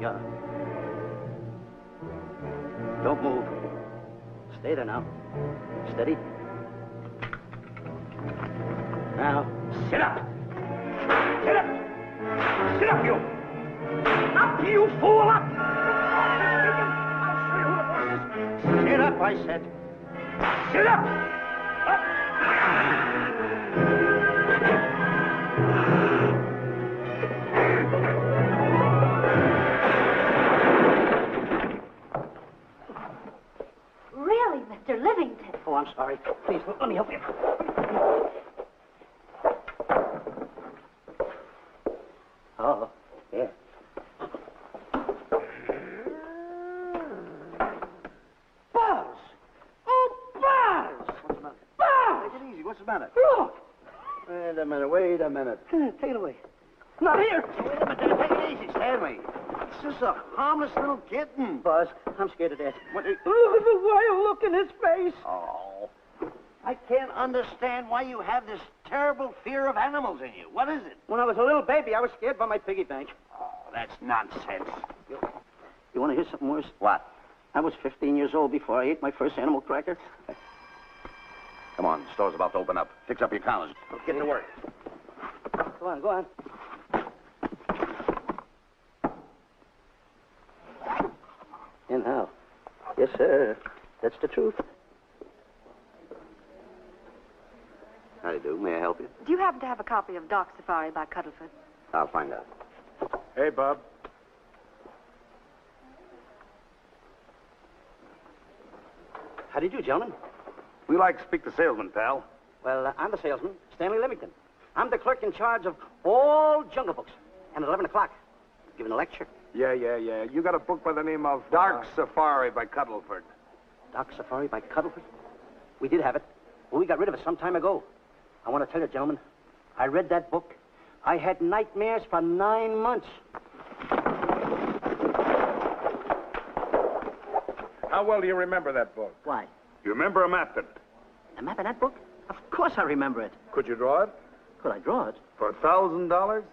Yeah. Don't move. Stay there now. Steady. Now, sit up. Sit up. Sit up, you. Up, you fool, up. I'll show you who the boss is. Sit up, I said. Sit up. Up. Really, Mr. Livington? Oh, I'm sorry. Please, let me help you. Oh, yeah. Buzz! Oh, Buzz! What's the matter? Buzz! Take it easy. What's the matter? Look! Wait a minute. Take it away. Not here! Wait a minute. Take it easy, Stanley. It's just a harmless little kitten. Buzz, I'm scared to death. What? Look at the wild look in his face. Oh. I can't understand why you have this terrible fear of animals in you. What is it? When I was a little baby, I was scared by my piggy bank. Oh, that's nonsense. You want to hear something worse? What? I was 15 years old before I ate my first animal cracker. Come on, the store's about to open up. Fix up your collars. Get to work. Go on, go on. And how? Yes, sir. That's the truth. How do you do? May I help you? Do you happen to have a copy of Dark Safari by Cuddleford? I'll find out. Hey, Bob. How do you do, gentlemen? We like to speak to salesman, pal. Well, I'm the salesman, Stanley Livington. I'm the clerk in charge of all Jungle Books. And at 11 o'clock, giving a lecture. Yeah. You got a book by the name of Dark Safari by Cuddleford. Dark Safari by Cuddleford? We did have it. Well, we got rid of it some time ago. I want to tell you, gentlemen, I read that book. I had nightmares for 9 months. How well do you remember that book? Why? You remember a map in it? The map in that book? Of course I remember it. Could you draw it? Could I draw it? For $1,000?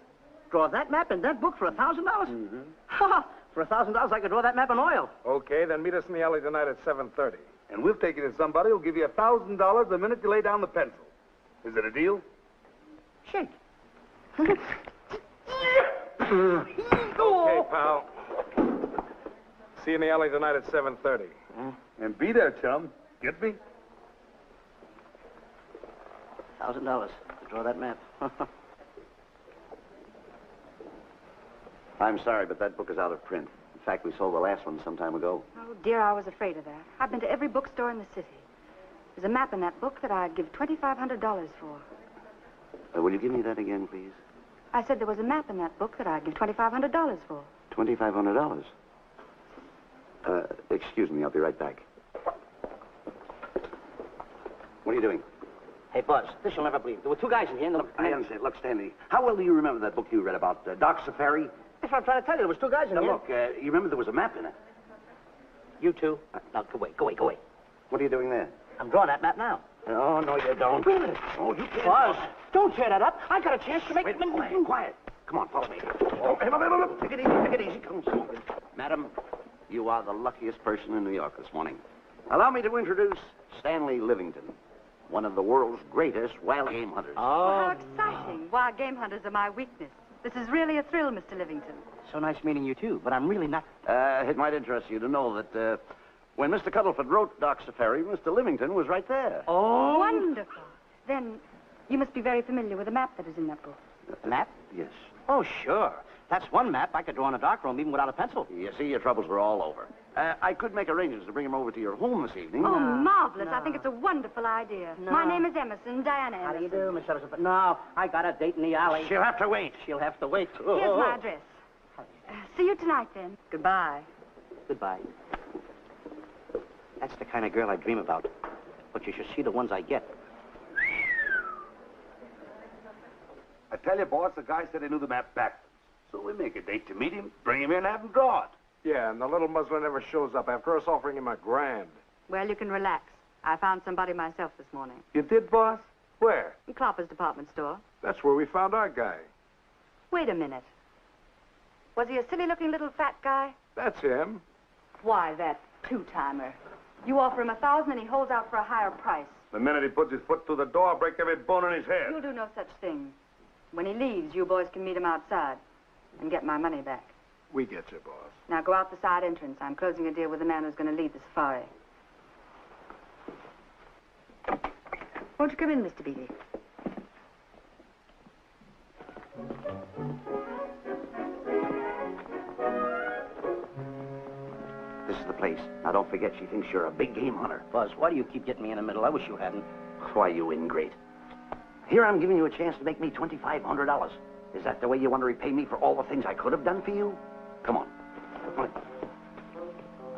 Draw that map in that book for $1,000? Mm-hmm. Ha! For $1,000, I could draw that map in oil. Okay, then meet us in the alley tonight at 7:30. And we'll take you to somebody who'll give you $1,000 the minute you lay down the pencil. Is it a deal? Shake. Okay, pal. See you in the alley tonight at 7:30. And be there, chum. Get me? $1,000 to draw that map. I'm sorry, but that book is out of print. In fact, we sold the last one some time ago. Oh, dear, I was afraid of that. I've been to every bookstore in the city. There's a map in that book that I'd give $2,500 for. Will you give me that again, please? I said there was a map in that book that I'd give $2,500 for. $2,500? Excuse me, I'll be right back. What are you doing? Hey, Buzz, this you'll never believe. There were two guys in here and... Look, I understand. Look, Stanley, how well do you remember that book you read about Dark Safari? That's what I'm trying to tell you. There was two guys in here. Look, you remember there was a map in it? You two? Now, go away. What are you doing there? I'm drawing that map now. Oh, no, you don't. Wait a minute. Oh, you can't. Buzz, don't tear that up. I got a chance to make... Wait, quiet. Come on, follow me. Oh, hey, take it easy. Come on. Madam, you are the luckiest person in New York this morning. Allow me to introduce Stanley Livington, one of the world's greatest wild game hunters. Oh, how exciting. Wild game hunters are my weakness. This is really a thrill, Mr. Livington. So nice meeting you, too, but I'm really not... It might interest you to know that when Mr. Cuddleford wrote Dark Safari, Mr. Livington was right there. Oh! Wonderful. Then you must be very familiar with the map that is in that book. The map? Yes. Oh, sure. That's one map I could draw in a darkroom even without a pencil. You see, your troubles were all over. I could make arrangements to bring him over to your home this evening. Oh, marvelous. No. I think it's a wonderful idea. No. My name is Emerson, Diana Emerson. How do you do, Miss Emerson? But no, I got a date in the alley. She'll have to wait. Here's my address. See you tonight, then. Goodbye. Goodbye. That's the kind of girl I dream about. But you should see the ones I get. I tell you, boss, the guy said he knew the map backwards. So we make a date to meet him, bring him in, have him draw it. Yeah, and the little muzzler never shows up after us offering him $1,000. Well, you can relax. I found somebody myself this morning. You did, boss? Where? In Clopper's department store. That's where we found our guy. Wait a minute. Was he a silly-looking little fat guy? That's him. Why, that two-timer. You offer him $1,000 and he holds out for a higher price. The minute he puts his foot through the door, I'll break every bone in his head. You'll do no such thing. When he leaves, you boys can meet him outside and get my money back. We get you, boss. Now go out the side entrance. I'm closing a deal with the man who's going to lead the safari. Won't you come in, Mr. Beatty? This is the place. Now, don't forget, she thinks you're a big game hunter. Buzz, why do you keep getting me in the middle? I wish you hadn't. Why, you ingrate. Here I'm giving you a chance to make me $2,500. Is that the way you want to repay me for all the things I could have done for you? Come on. Come on.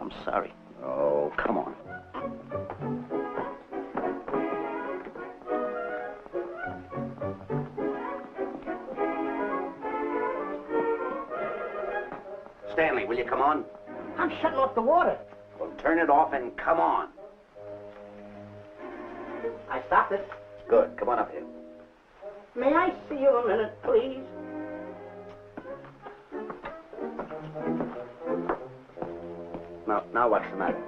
I'm sorry. Oh, come on. Stanley, will you come on? I'm shutting off the water. Well, turn it off and come on. I stopped it. Good. Come on up here. May I see you a minute, please? Now what's the matter?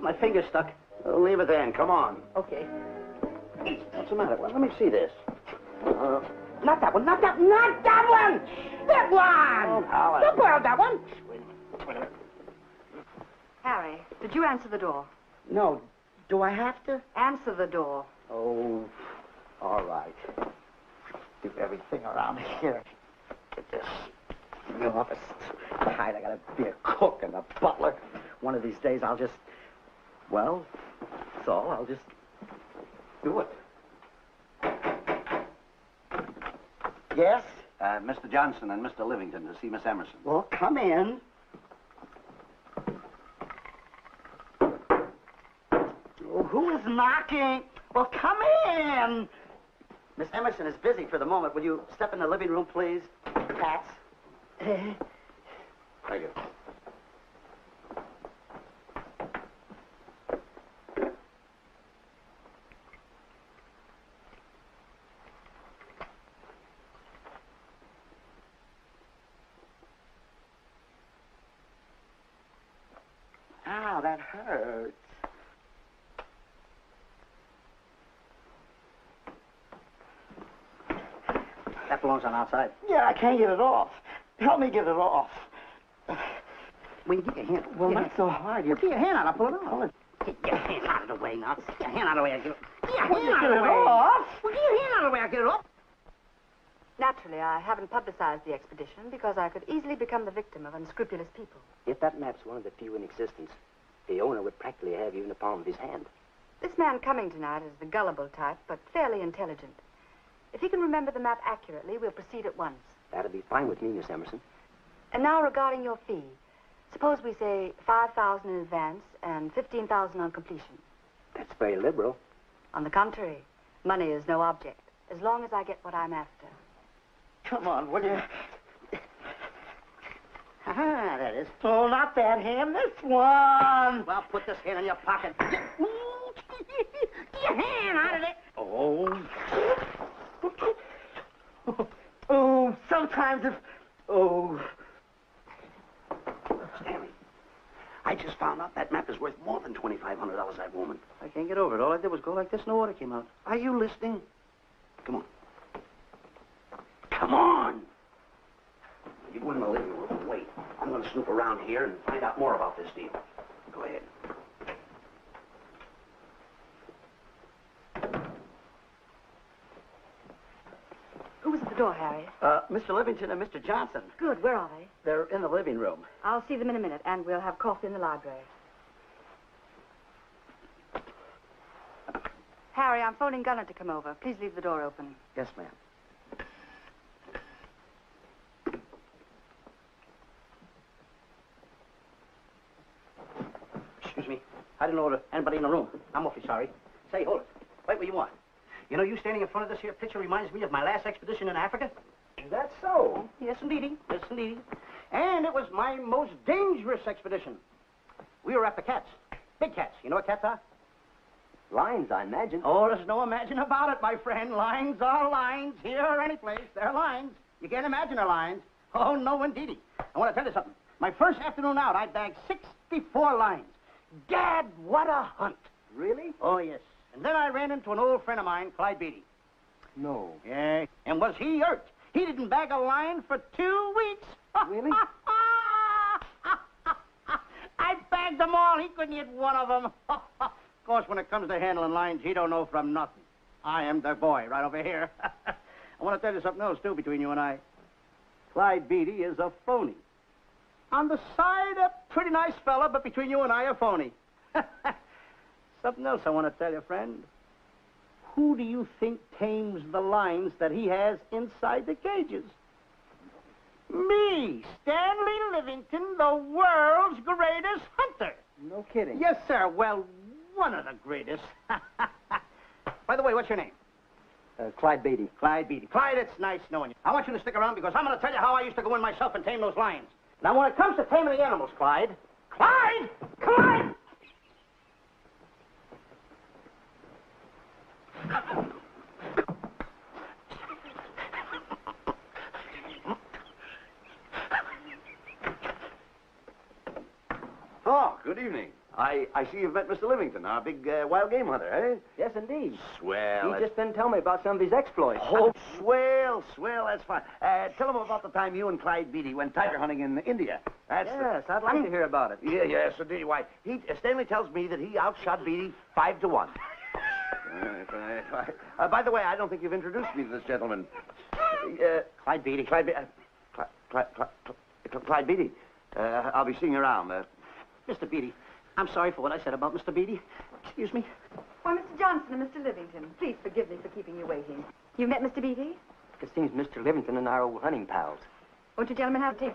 My finger's stuck. Leave it then. Come on. Okay. What's the matter? Well, let me see this. Not that one, not that one! That one! Oh, Alan. Don't borrow that one! Wait a minute. Harry, did you answer the door? No. Do I have to? Answer the door. Oh, all right. Do everything around here. Get this. In the office. Hide, I gotta be a cook and a butler. One of these days I'll just... Well, that's all. I'll just do it. Yes? Mr. Johnson and Mr. Livington to see Miss Emerson. Well, come in. Oh, who is knocking? Well, come in. Miss Emerson is busy for the moment. Will you step in the living room, please? Cats. Thank you. Ow, that hurts. That belongs on outside. Yeah, I can't get it off. Help me get it off. Well, you get your hand. Well, not so hard. Well, get your hand out. I'll pull it off. Get your hand out of the way now. Get your hand out of the way. I'll get it. Get your hand out of the way. Off? Well, get your hand out of the way. I'll get it off. Naturally, I haven't publicized the expedition because I could easily become the victim of unscrupulous people. If that map's one of the few in existence, the owner would practically have you in the palm of his hand. This man coming tonight is the gullible type, but fairly intelligent. If he can remember the map accurately, we'll proceed at once. That'd be fine with me, Miss Emerson. And now regarding your fee. Suppose we say $5,000 in advance and $15,000 on completion. That's very liberal. On the contrary, money is no object, as long as I get what I'm after. Come on, will you? Ah, that is. Oh, not that hand. This one. Well, put this hand in your pocket. Get your hand out of it. Oh. Oh, sometimes if... Oh. Stanley, I just found out that map is worth more than $2,500, that woman. I can't get over it. All I did was go like this and the water came out. Are you listening? Come on. Come on! You go in the living room and wait. I'm going to snoop around here and find out more about this deal. Go ahead. Who was at the door, Harry? Mr. Livington and Mr. Johnson. Good, where are they? They're in the living room. I'll see them in a minute, and we'll have coffee in the library. Harry, I'm phoning Gunner to come over. Please leave the door open. Yes, ma'am. Excuse me. I didn't know anybody in the room. I'm awfully sorry. Say, hold it. Wait where you are. You know, you standing in front of this here picture reminds me of my last expedition in Africa. Is that so? Yes, indeedy. Yes, indeedy. And it was my most dangerous expedition. We were after cats. Big cats. You know what cats are? Lions, I imagine. Oh, there's no imagine about it, my friend. Lions are lions. Here or any place, they're lions. You can't imagine a lion. Oh, no, indeedy. I want to tell you something. My first afternoon out, I bagged 64 lines. Gad, what a hunt. Really? Oh, yes. And then I ran into an old friend of mine, Clyde Beatty. No. Yeah. And was he hurt? He didn't bag a line for 2 weeks. Really? I bagged them all. He couldn't hit one of them. Of course, when it comes to handling lines, he don't know from nothing. I am the boy right over here. I want to tell you something else, too, between you and I. Clyde Beatty is a phony. On the side, a pretty nice fella, but between you and I, a phony. Something else I want to tell you, friend. Who do you think tames the lines that he has inside the cages? Me, Stanley Livington, the world's greatest hunter. No kidding. Yes, sir. Well, one of the greatest. By the way, what's your name? Clyde Beatty. Clyde Beatty. Clyde, it's nice knowing you. I want you to stick around because I'm going to tell you how I used to go in myself and tame those lions. Now, when it comes to taming the animals, Clyde... Clyde! Clyde! Oh, good evening. I see you've met Mr. Livington, our big wild game hunter, eh? Yes, indeed. Swell. He just been telling me about some of his exploits. Oh, swell, that's fine. Tell him about the time you and Clyde Beatty went tiger hunting in India. Yes, I'd like to hear about it. Yes, indeed. Why, Stanley tells me that he outshot Beatty 5-1. By the way, I don't think you've introduced me to this gentleman. Clyde Beatty. Clyde Beatty. I'll be seeing you around. Mr. Beatty, I'm sorry for what I said about Mr. Beatty. Excuse me. Why, Mr. Johnson and Mr. Livington, please forgive me for keeping you waiting. You met Mr. Beatty? It seems Mr. Livington and our old hunting pals. Won't you gentlemen have tea?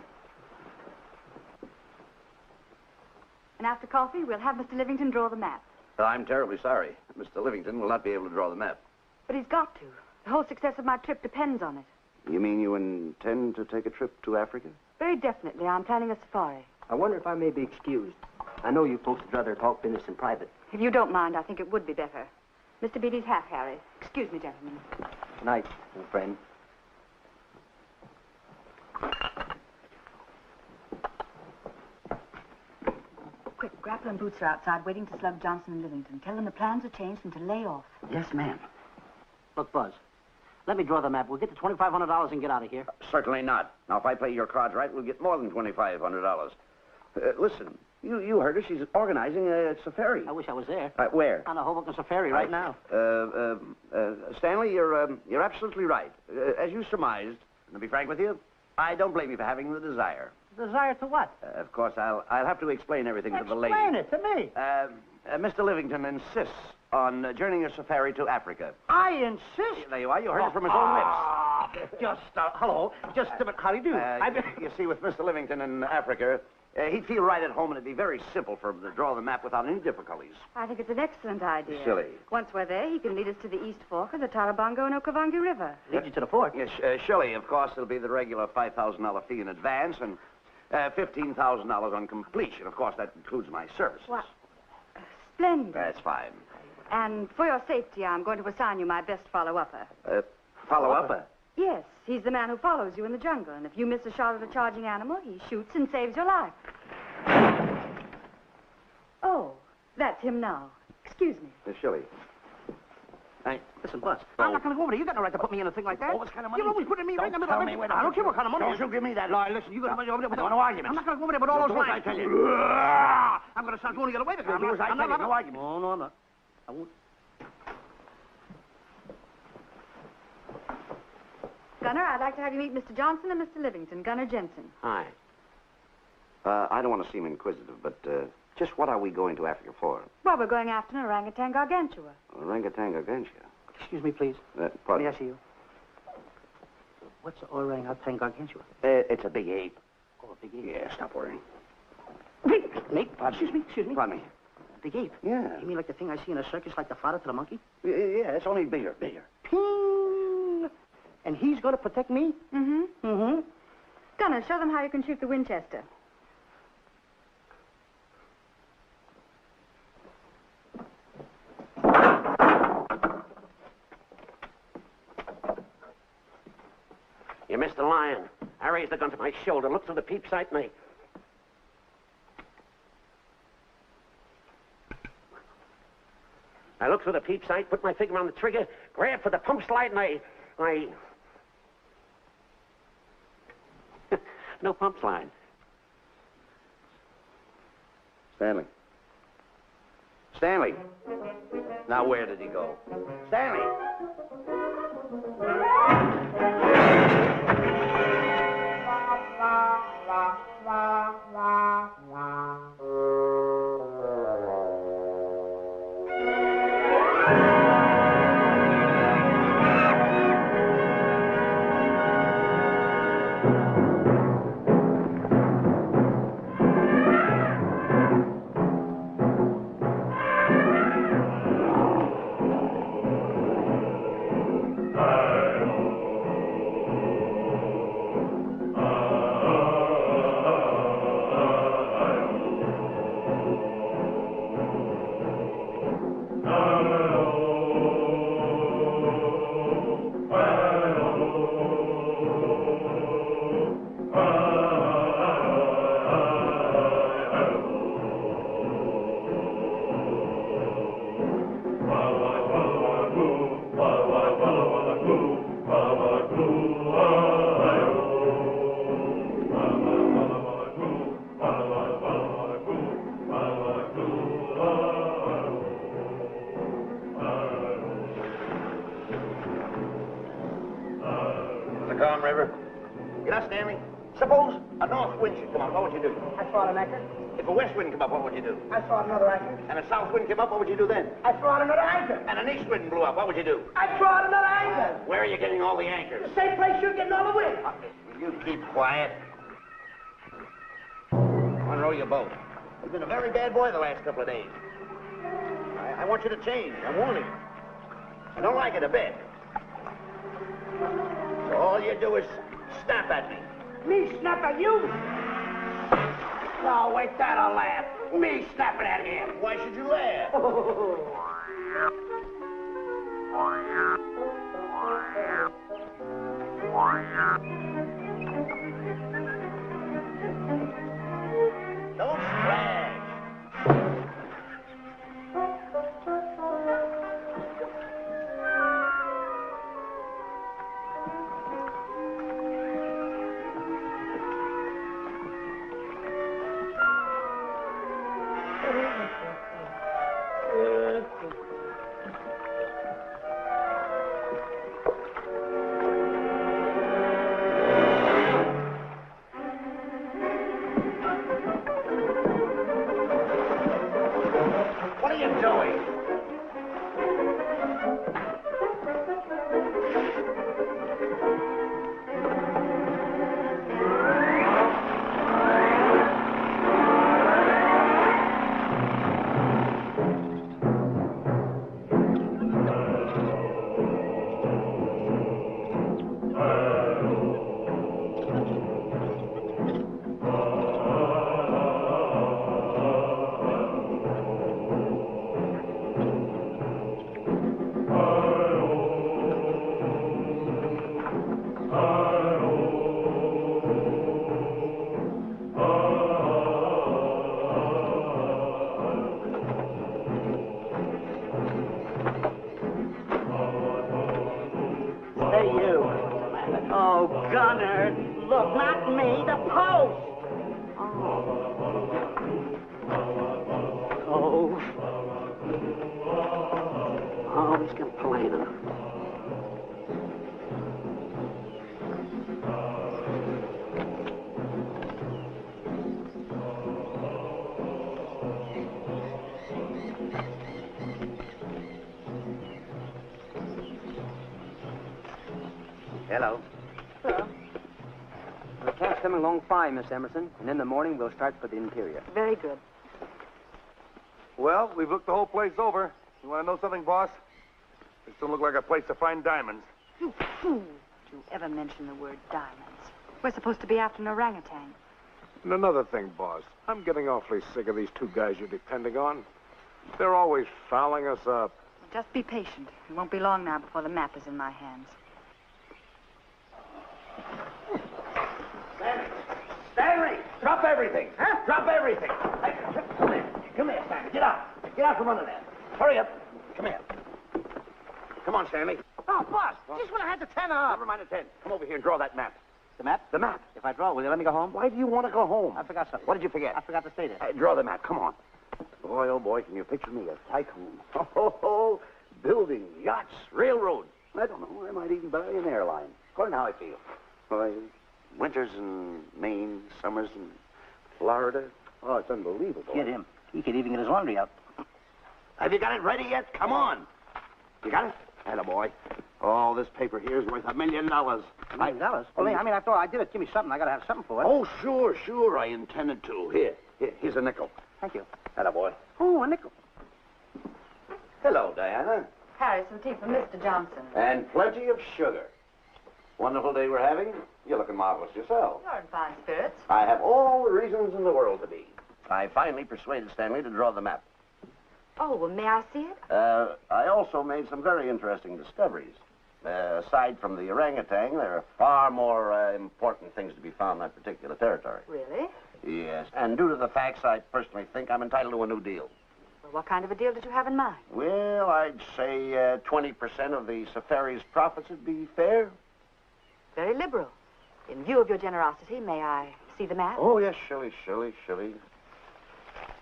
And after coffee, we'll have Mr. Livington draw the map. I'm terribly sorry. Mr. Livington will not be able to draw the map. But he's got to. The whole success of my trip depends on it. You mean you intend to take a trip to Africa? Very definitely. I'm planning a safari. I wonder if I may be excused. I know you folks would rather talk business in private. If you don't mind, I think it would be better. Mr. Beatty's hat, Harry. Excuse me, gentlemen. Night, old friend. Quick, Grapple and Boots are outside waiting to slug Johnson and Livington. Tell them the plans are changed and to lay off. Yes, ma'am. Look, Buzz, let me draw the map. We'll get the $2,500 and get out of here. Certainly not. Now, if I play your cards right, we'll get more than $2,500. Listen, you heard her. She's organizing a safari. I wish I was there. Where? On a Hoboken safari right now. Stanley, you're absolutely right. As you surmised, and to be frank with you, I don't blame you for having the desire. Desire to what? Of course, I'll have to explain everything to the lady. Explain it to me. Mr. Livington insists on journeying a safari to Africa. I insist. There you are. You heard it from his own lips. Just, hello. Just a minute. How do you do? You see, with Mr. Livington in Africa, he'd feel right at home, and it'd be very simple for him to draw the map without any difficulties. I think it's an excellent idea. Silly. Once we're there, he can lead us to the East Fork of the Tarabongo and Okavango River. Lead you to the fort. Yes, surely, of course, there'll be the regular $5,000 fee in advance and $15,000 on completion. Of course, that includes my services. What? Splendid. That's fine. And for your safety, I'm going to assign you my best follow-upper. Follow-upper? Yes, he's the man who follows you in the jungle. And if you miss a shot at a charging animal, he shoots and saves your life. Oh, that's him now. Excuse me. Shirley. Hey, listen, Buzz. I'm not going to go over there. You got no right to put me in a thing like that. Oh, what kind of money? You're always putting me right in the middle of it. I don't care what kind of money. Don't you give me that. No, listen, you got to over there with no arguments. I'm not going to go over there with all those lines. I tell you. I'm going to start going to get away with it. Do as I tell you. No arguments. No, I'm not. I won't. Gunner, I'd like to have you meet Mr. Johnson and Mr. Livington, Gunner Jensen. Hi. I don't want to seem inquisitive, but just what are we going to Africa for? Well, we're going after an orangutan gargantua. Orangutan gargantua. Excuse me, please. Pardon? May I see you? What's orangutan gargantua? It's a big ape. Oh, a big ape. Yeah, stop worrying. Mate, excuse me. Pardon me. A big ape? Yeah. You mean like the thing I see in a circus, like the fodder to the monkey? Yeah, it's only bigger. Ping! And he's going to protect me? Mm-hmm. Mm-hmm. Gunner, show them how you can shoot the Winchester. You missed the lion. I raised the gun to my shoulder, looked through the peep sight, and I looked through the peep sight, put my finger on the trigger, grabbed for the pump slide, and I... No pump slide. Stanley. Stanley. Now, where did he go? Stanley! Calm River. You know, Stanley, suppose a north wind should come up, what would you do? I throw out an anchor. If a west wind come up, what would you do? I throw out another anchor. And a south wind came up, what would you do then? I throw out another anchor. And an east wind blew up, what would you do? I throw out another anchor. Where are you getting all the anchors? The same place you're getting all the wind. Will you keep quiet? Unrow your boat. You've been a very bad boy the last couple of days. I want you to change. I'm warning you. I don't like it a bit. So all you do is snap at me. Me snap at you? No, wait, that'll laugh. Me snapping at him. Why should you laugh? Don't splash. What are you doing? Hey, you. Oh, Gunner. Look, not me, the post. Oh. Oh, he's complaining. Hello. Hello. The camp's coming along fine, Miss Emerson, and in the morning we'll start for the interior. Very good. Well, we've looked the whole place over. You want to know something, boss? This don't look like a place to find diamonds. You fool. Did you ever mention the word diamonds? We're supposed to be after an orangutan. And another thing, boss. I'm getting awfully sick of these two guys you're depending on. They're always fouling us up. Just be patient. It won't be long now before the map is in my hands. everything. Huh? Drop everything. Hey, come here. Come here, Stanley. Get out. Get out from under there. Hurry up. Come here. Come on, Stanley. Oh, boss, just when I had the 10 off. Never mind the 10. Come over here and draw that map. The map? The map. If I draw, will you let me go home? Why do you want to go home? I forgot something. What did you forget? I forgot to stay there. Draw the map. Come on. Boy, oh, boy, can you picture me? A tycoon. Oh, building, yachts, railroads. I don't know. I might even buy an airline. According to how I feel. Why, winters in Maine, summers in Florida. Oh, it's unbelievable. Get him. He could even get his laundry out. Have you got it ready yet? Come on. You got it? Attaboy. Oh, this paper here is worth $1 million. $1 million? Well, I mean, after all, I did it. Give me something. I got to have something for it. Oh, sure. I intended to. Here's a nickel. Thank you. Attaboy. Oh, a nickel. Hello, Diana. Harry, some tea for Mr. Johnson. And plenty of sugar. Wonderful day we're having. You're looking marvelous yourself. You're in fine spirits. I have all the reasons in the world to be. I finally persuaded Stanley to draw the map. Oh, well, may I see it? I also made some very interesting discoveries. Aside from the orangutan, there are far more important things to be found in that particular territory. Really? Yes, and due to the facts, I personally think I'm entitled to a new deal. Well, what kind of a deal did you have in mind? Well, I'd say 20% of the safari's profits would be fair. Very liberal. In view of your generosity, may I see the map? Oh, yes, Shirley.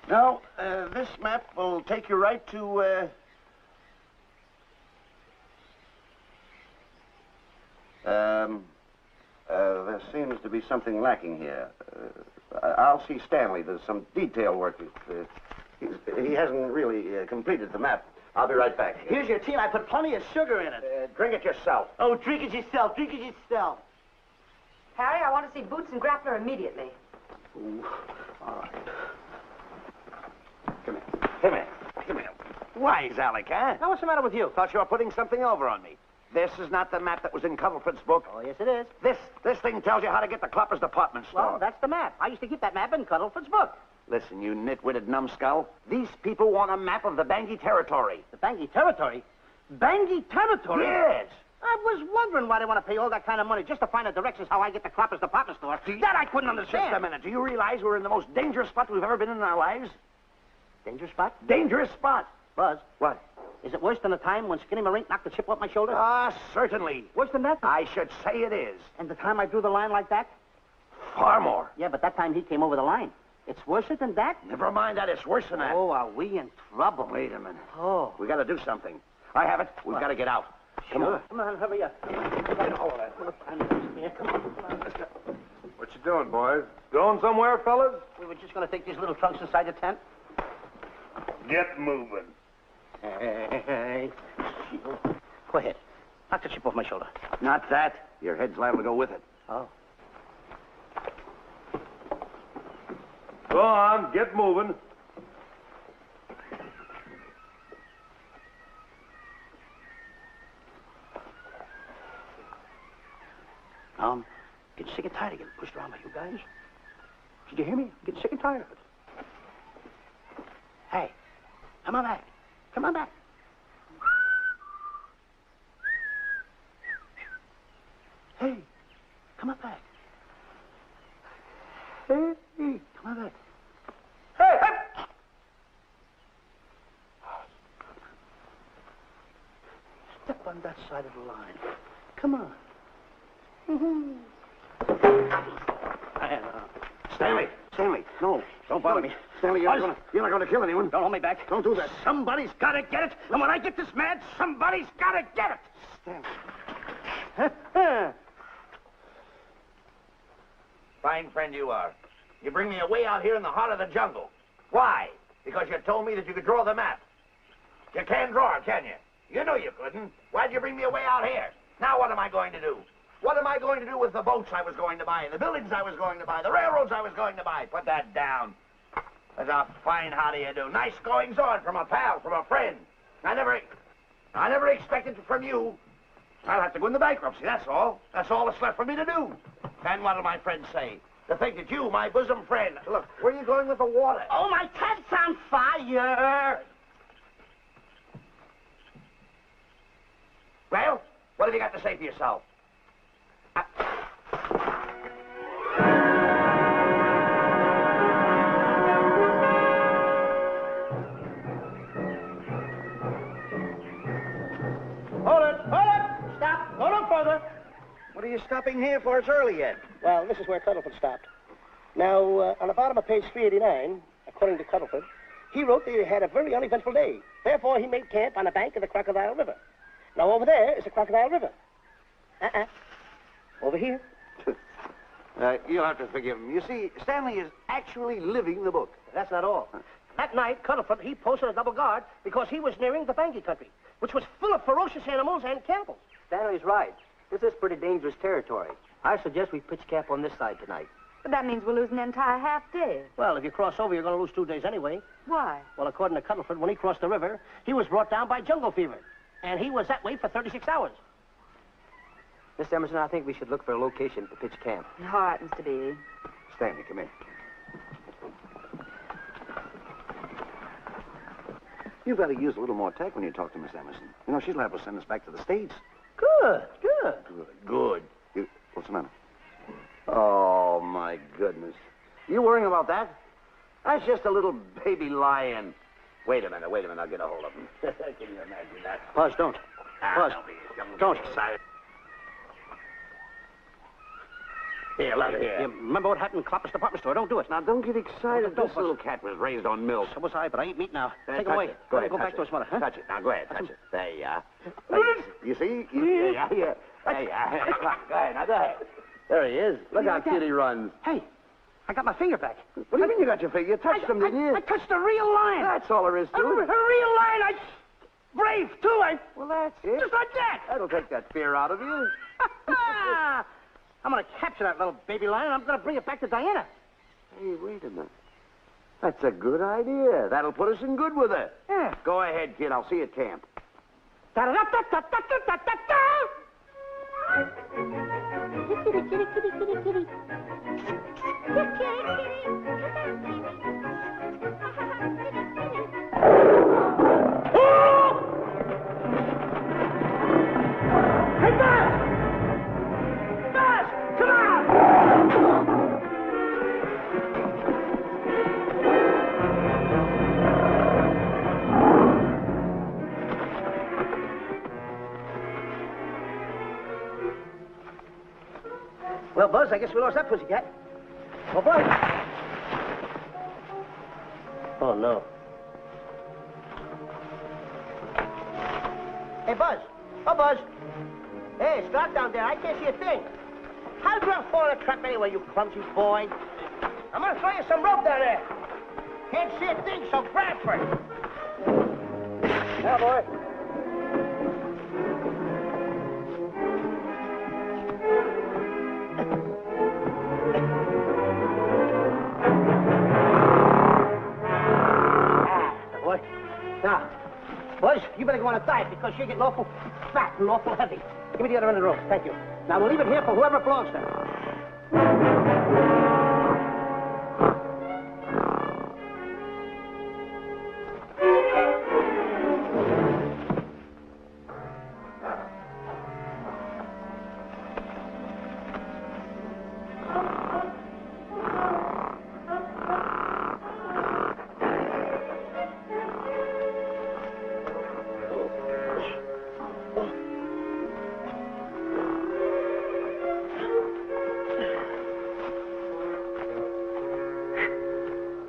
Now, this map will take you right to, there seems to be something lacking here. I'll see Stanley. There's some detail work. He hasn't really completed the map. I'll be right back. Here's your tea, and I put plenty of sugar in it. Drink it yourself. Oh, drink it yourself. Harry, I want to see Boots and Grappler immediately. Ooh, all right. Come here. Wise, Alec, huh? Now, what's the matter with you? Thought you were putting something over on me. This is not the map that was in Cuddlefoot's book. Oh, yes, it is. This thing tells you how to get to Clopper's department store. Well, that's the map. I used to keep that map in Cuddlefoot's book. Listen, you nitwitted numbskull. These people want a map of the Bangui territory. The Bangui territory? Bangui territory? Yes. I was wondering why they want to pay all that kind of money just to find the directions how I get to Clopper's department store. That I couldn't understand. Just a minute. Do you realize we're in the most dangerous spot we've ever been in our lives? Dangerous spot? Dangerous spot. Buzz. What? Is it worse than the time when Skinny Marink knocked the chip off my shoulder? Ah, certainly. Worse than that? I should say it is. And the time I drew the line like that? Far more. Yeah, but that time he came over the line. It's worse than that? Never mind that. It's worse than that. Oh, are we in trouble? Wait a minute. Oh. We got to do something. I have it. We've got to get out. Come on. Come on, hurry up. Get all of that. Come on. Let's go. What you doing, boys? Going somewhere, fellas? We were just going to take these little trunks inside the tent. Get moving. Hey. Go ahead. Knock the chip off my shoulder. Not that. Your head's liable to go with it. Oh. Go on, get moving. Getting sick and tired of getting pushed around by you guys. Did you hear me? I'm getting sick and tired of it. Hey, come on back. Come on back. Hey, come on back. Hey, come on back. Hey, hey! Step on that side of the line. Come on. Stanley, no. Don't bother me. Stanley, you're not going to kill anyone. Don't hold me back. Don't do that. Somebody's got to get it. And when I get this mad, somebody's got to get it. Stanley. Fine friend you are. You bring me away out here in the heart of the jungle. Why? Because you told me that you could draw the map. You can't draw it, can you? You know you couldn't. Why'd you bring me away out here? Now what am I going to do? What am I going to do with the boats I was going to buy, the buildings I was going to buy, the railroads I was going to buy? Put that down. That's a fine how do you do. Nice goings on from a pal, from a friend. I never expected it from you. I'll have to go into bankruptcy, that's all. That's all that's left for me to do. And what'll my friends say? To think that you, my bosom friend... Look, where are you going with the water? Oh, my cat's on fire. Well, what have you got to say for yourself? you stopping here for? It's early yet. Well, this is where Cuddlefoot stopped. Now, on the bottom of page 389, according to Cuddlefoot, he wrote that he had a very uneventful day. Therefore, he made camp on the bank of the Crocodile River. Now, over there is the Crocodile River. Over here. You'll have to forgive him. You see, Stanley is actually living the book. That's not all. That night, Cuddlefoot, he posted a double guard because he was nearing the Banky country, which was full of ferocious animals and cannibals. Stanley's right. This is pretty dangerous territory. I suggest we pitch camp on this side tonight. But that means we'll lose an entire half day. Well, if you cross over, you're going to lose 2 days anyway. Why? Well, according to Cuddlefoot, when he crossed the river, he was brought down by jungle fever. And he was that way for 36 hours. Miss Emerson, I think we should look for a location to pitch camp. All right, Mr. Beatty. Stanley, come in. You've got to use a little more tact when you talk to Miss Emerson. You know, she's liable to send us back to the States. Good. Good. What's the matter? Oh, my goodness. You worrying about that? That's just a little baby lion. Wait a minute. I'll get a hold of him. Can you imagine that? Buzz, don't. Buzz, don't. Excited. Here, let it here. You remember what happened in Clapper's department store? Don't do it. Now, don't get excited. Don't, This little cat was raised on milk. So was I, but I ain't meat now. Take him touch away. it. Go ahead, Go touch back to his mother, huh? Touch it. Now, go ahead, touch it. There you are. You see? Yeah. There you are. Come on, go ahead. Now, go ahead. There he is. Look how cute he runs. Hey, I got my finger back. What do you mean you got your finger? You touched him, didn't you? I touched a real lion. That's all there is to A it. real lion. Brave, too. Well, that's it. Just like that. That'll take that fear out of you. I'm going to capture that little baby lion, and I'm going to bring it back to Diana. Hey, wait a minute. That's a good idea. That'll put us in good with her. Yeah. Go ahead, kid. I'll see you at camp. Da-da-da-da-da-da-da-da-da. Kitty, kitty, kitty, kitty, kitty. Kitty, kitty. Hey, Buzz! Buzz, come on! Well, Buzz, I guess we lost that pussycat. Oh, Buzz. Oh, no. Hey, Buzz. Oh, Buzz. Hey, it's dark down there. I can't see a thing. How'd you fall in a trap anyway, you clumsy boy? I'm gonna throw you some rope down there. Can't see a thing, so grab for it. Yeah, boy. Boy. Now, boys, you better go on a diet because you're getting awful fat and awful heavy. Give me the other end of the rope. Thank you. Now, we'll leave it here for whoever it belongs to.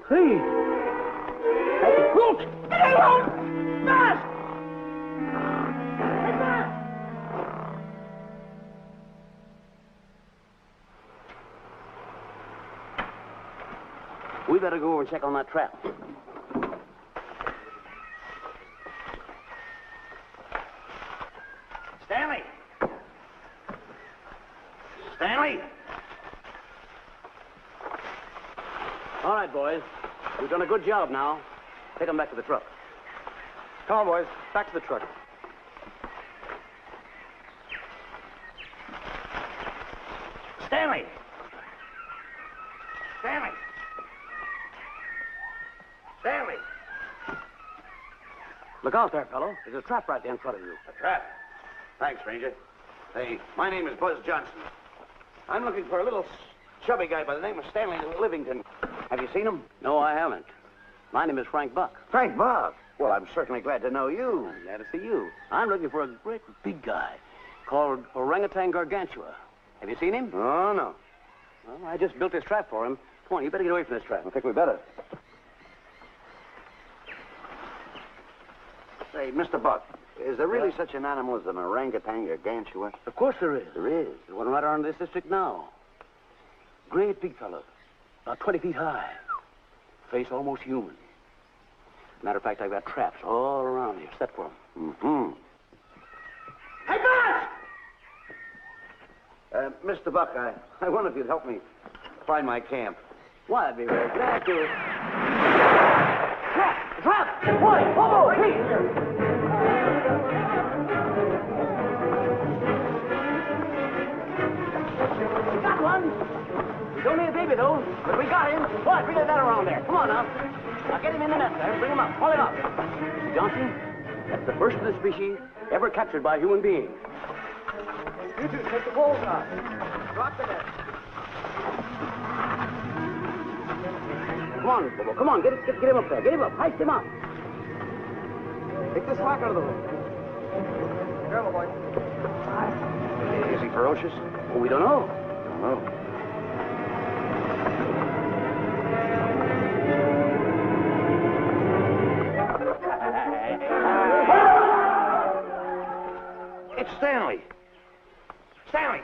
Hey! Look! Hey, look! Buzz! Hey, Buzz! We better go over and check on that trap. Stanley! Stanley! All right, boys. We've done a good job now. Take them back to the truck. Come on, boys. Back to the truck. Stanley! Stanley! Stanley! Look out there, fellow. There's a trap right there in front of you. A trap. Thanks, Ranger. Hey, my name is Buzz Johnson. I'm looking for a little chubby guy by the name of Stanley Livington. Have you seen him? No, I haven't. My name is Frank Buck. Frank Buck. Well, I'm certainly glad to know you. I'm glad to see you. I'm looking for a great big guy called orangutan gargantua. Have you seen him? Oh, no. Well, I just built this trap for him. Come on, you better get away from this trap. I think we better. Say, Mr. Buck, is there really such an animal as an orangutan gargantua? Of course there is. There is. There's one right around this district now. Great big fellow. About 20 feet high. Face almost human. Matter of fact, I've got traps all around here set for him. Mm-hmm. Hey, boss! Mr. Buck, I wonder if you'd help me find my camp. Why, I'd be very glad to. Trap! Trap! Boy! Whoa! Please! We got one. He's only a baby, though, but we got him. Boy, bring that around there. Come on now. Now get him in the net there. Bring him up. Haul him up. Mr. Johnson, that's the first of the species ever captured by a human being. You two take the poles off. Drop the net. Come on, Bobo. Come on. Get him up there. Get him up. Heist him up. Take the slack out of the room. Careful, boy. Is he ferocious? Oh, we don't know. Don't know. It's Stanley. Stanley,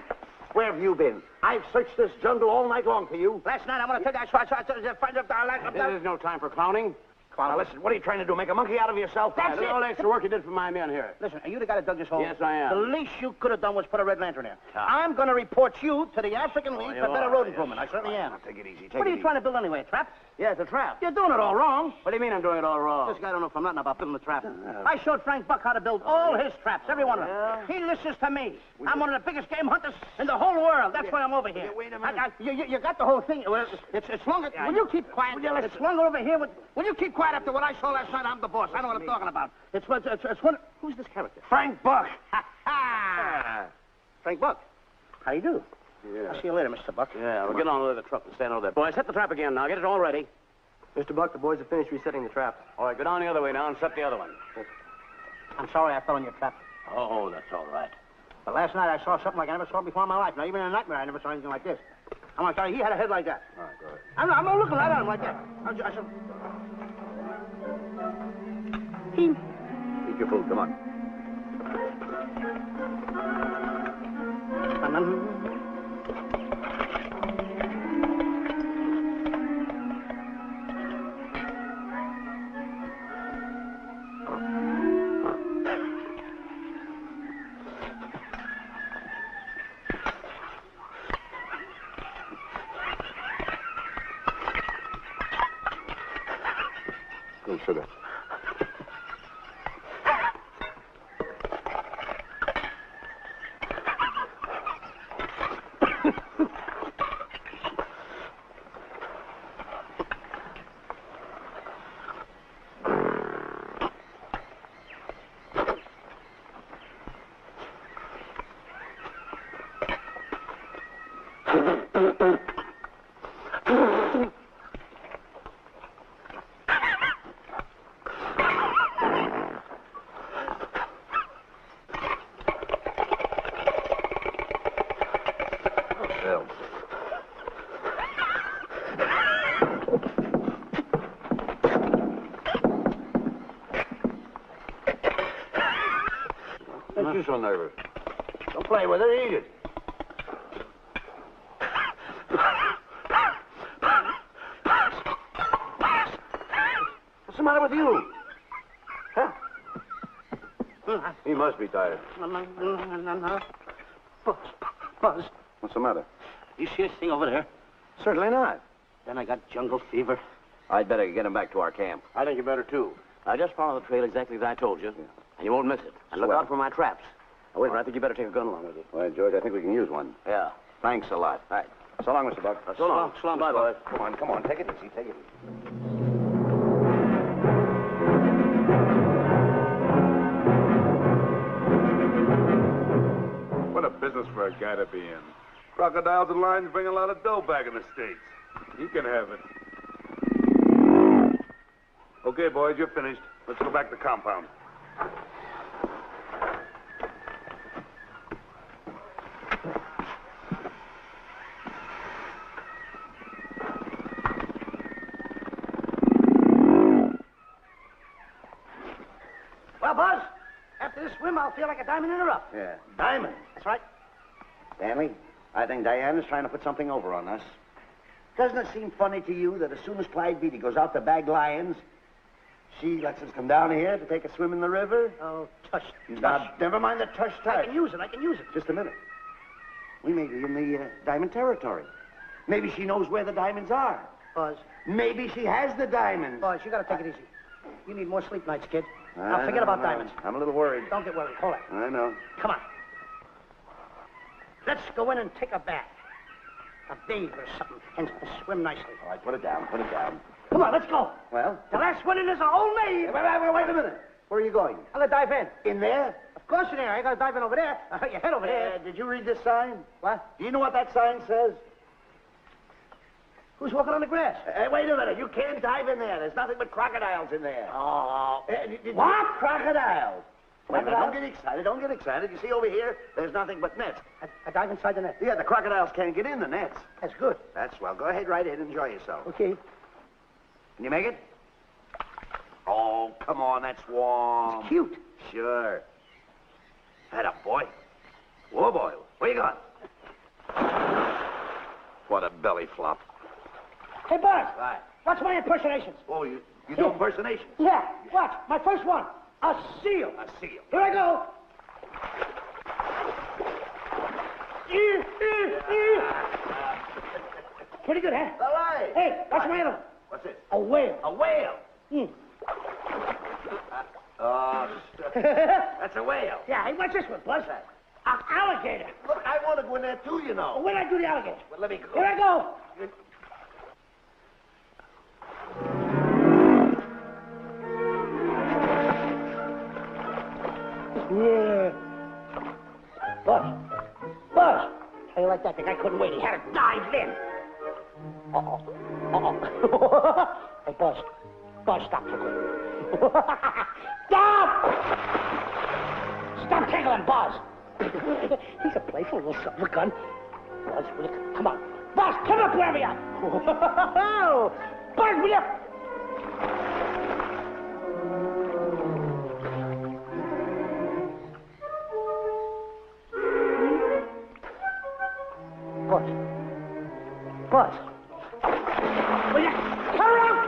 where have you been? I've searched this jungle all night long for you. Last night I want to tell you, There's no time for clowning. Now, listen, what are you trying to do? Make a monkey out of yourself? That's Look at it. all the extra work you did for my men here. Listen, are you the guy that dug this hole? Yes, I am. The least you could have done was put a red lantern in. I'm going to report you to the African League for better road improvement. I certainly am. Take it easy. What are you trying to build anyway, a trap? Yeah, it's a trap. You're doing it all wrong. What do you mean I'm doing it all wrong? This guy don't know from nothing about building a trap. I showed Frank Buck how to build all his traps, every one of them. He listens to me. I'm one of the biggest game hunters in the whole world. That's why I'm over here. Wait a minute. You got the whole thing. Well, it's longer. Will you keep quiet? It's longer over here. Will you keep quiet after what I saw last night? I'm the boss. I know what I'm talking about. It's one. Who's this character? Frank Buck. Frank Buck. How you do? Yeah. I'll see you later, Mr. Buck. Yeah, we'll get on with the truck and stand over there. Boys, set the trap again now. Get it all ready. Mr. Buck, the boys have finished resetting the trap. All right, go down the other way now and set the other one. I'm sorry I fell in your trap. Oh, that's all right. But last night I saw something like I never saw before in my life. Now, even in a nightmare, I never saw anything like this. I'm like, he had a head like that. All right, go ahead. I'm not looking right at him like that. I said... Eat your food. Come on. No sugar. Don't you so nervous? Don't play with it. Eat it. What's the matter with you? Huh? He must be tired. Buzz, What's the matter? you see this thing over there? Certainly not. Then I got jungle fever. I'd better get him back to our camp. I think you better, too. Now, just follow the trail exactly as I told you, and you won't miss it. And look Swell. out for my traps. Now, wait, I think you better take a gun along with you. Well, George, I think we can use one. Yeah. Thanks a lot. All right. So long, Mr. Buck. So long. So long, Bye, Mr. boys. Come on. Take it easy. Take it easy. What a business for a guy to be in. Crocodiles and lions bring a lot of dough back in the States. You can have it. Okay, boys, you're finished. Let's go back to the compound. Now, Buzz, after this swim, I'll feel like a diamond in the rough. Yeah, diamond. That's right. Stanley, I think Diane is trying to put something over on us. Doesn't it seem funny to you that as soon as Clyde Beatty goes out to bag lions, she lets us come down here to take a swim in the river? Oh, tush. Now, never mind the tush. I can use it. Just a minute. We may be in the diamond territory. Maybe she knows where the diamonds are. Buzz. Maybe she has the diamonds. Buzz, you gotta take it easy. You need more sleep nights, kid. Now, forget about diamonds. I'm a little worried. Don't get worried. Hold it. I know. Come on. Let's go in and take a bath. A bathe or something, and swim nicely. All right, put it down. Come on, let's go. Well? The last one in is a old maid. Wait a minute. Where are you going? I'm gonna dive in. In there? Of course in there. I gotta dive in over there. You head over there. Did you read this sign? What? Do you know what that sign says? Who's walking on the grass? Wait a minute. You can't dive in there. There's nothing but crocodiles in there. Oh. What? Crocodiles. Wait a minute. Don't get excited. You see over here, there's nothing but nets. I dive inside the net. Yeah, the crocodiles can't get in the nets. That's good. That's swell. Go ahead right in. Enjoy yourself. Okay. Can you make it? Oh, come on. That's warm. It's cute. Sure. Head up, boy. Whoa, boy. Where you going? What a belly flop. Hey, Buzz. Right. Watch my impersonations. Oh, you do impersonations? Yeah. Watch. My first one. A seal. A seal. Here I go. Pretty good, huh? All right. Hey, watch my other one. What's this? A whale. A whale. Hmm. Oh, that's a whale. Yeah, hey, watch this one, Buzz. An alligator. Look, I want to go in there too, you know. When I do the alligator? Well, let me go. Here I go. Yeah. Buzz. How you like that? The guy couldn't wait. He had to dive in. Hey, Buzz, stop tickling. Stop tickling, Buzz. He's a playful little son of a gun. Buzz, will you come on? Buzz, come up where we are. Buzz, will you? Buzz. Will you come around?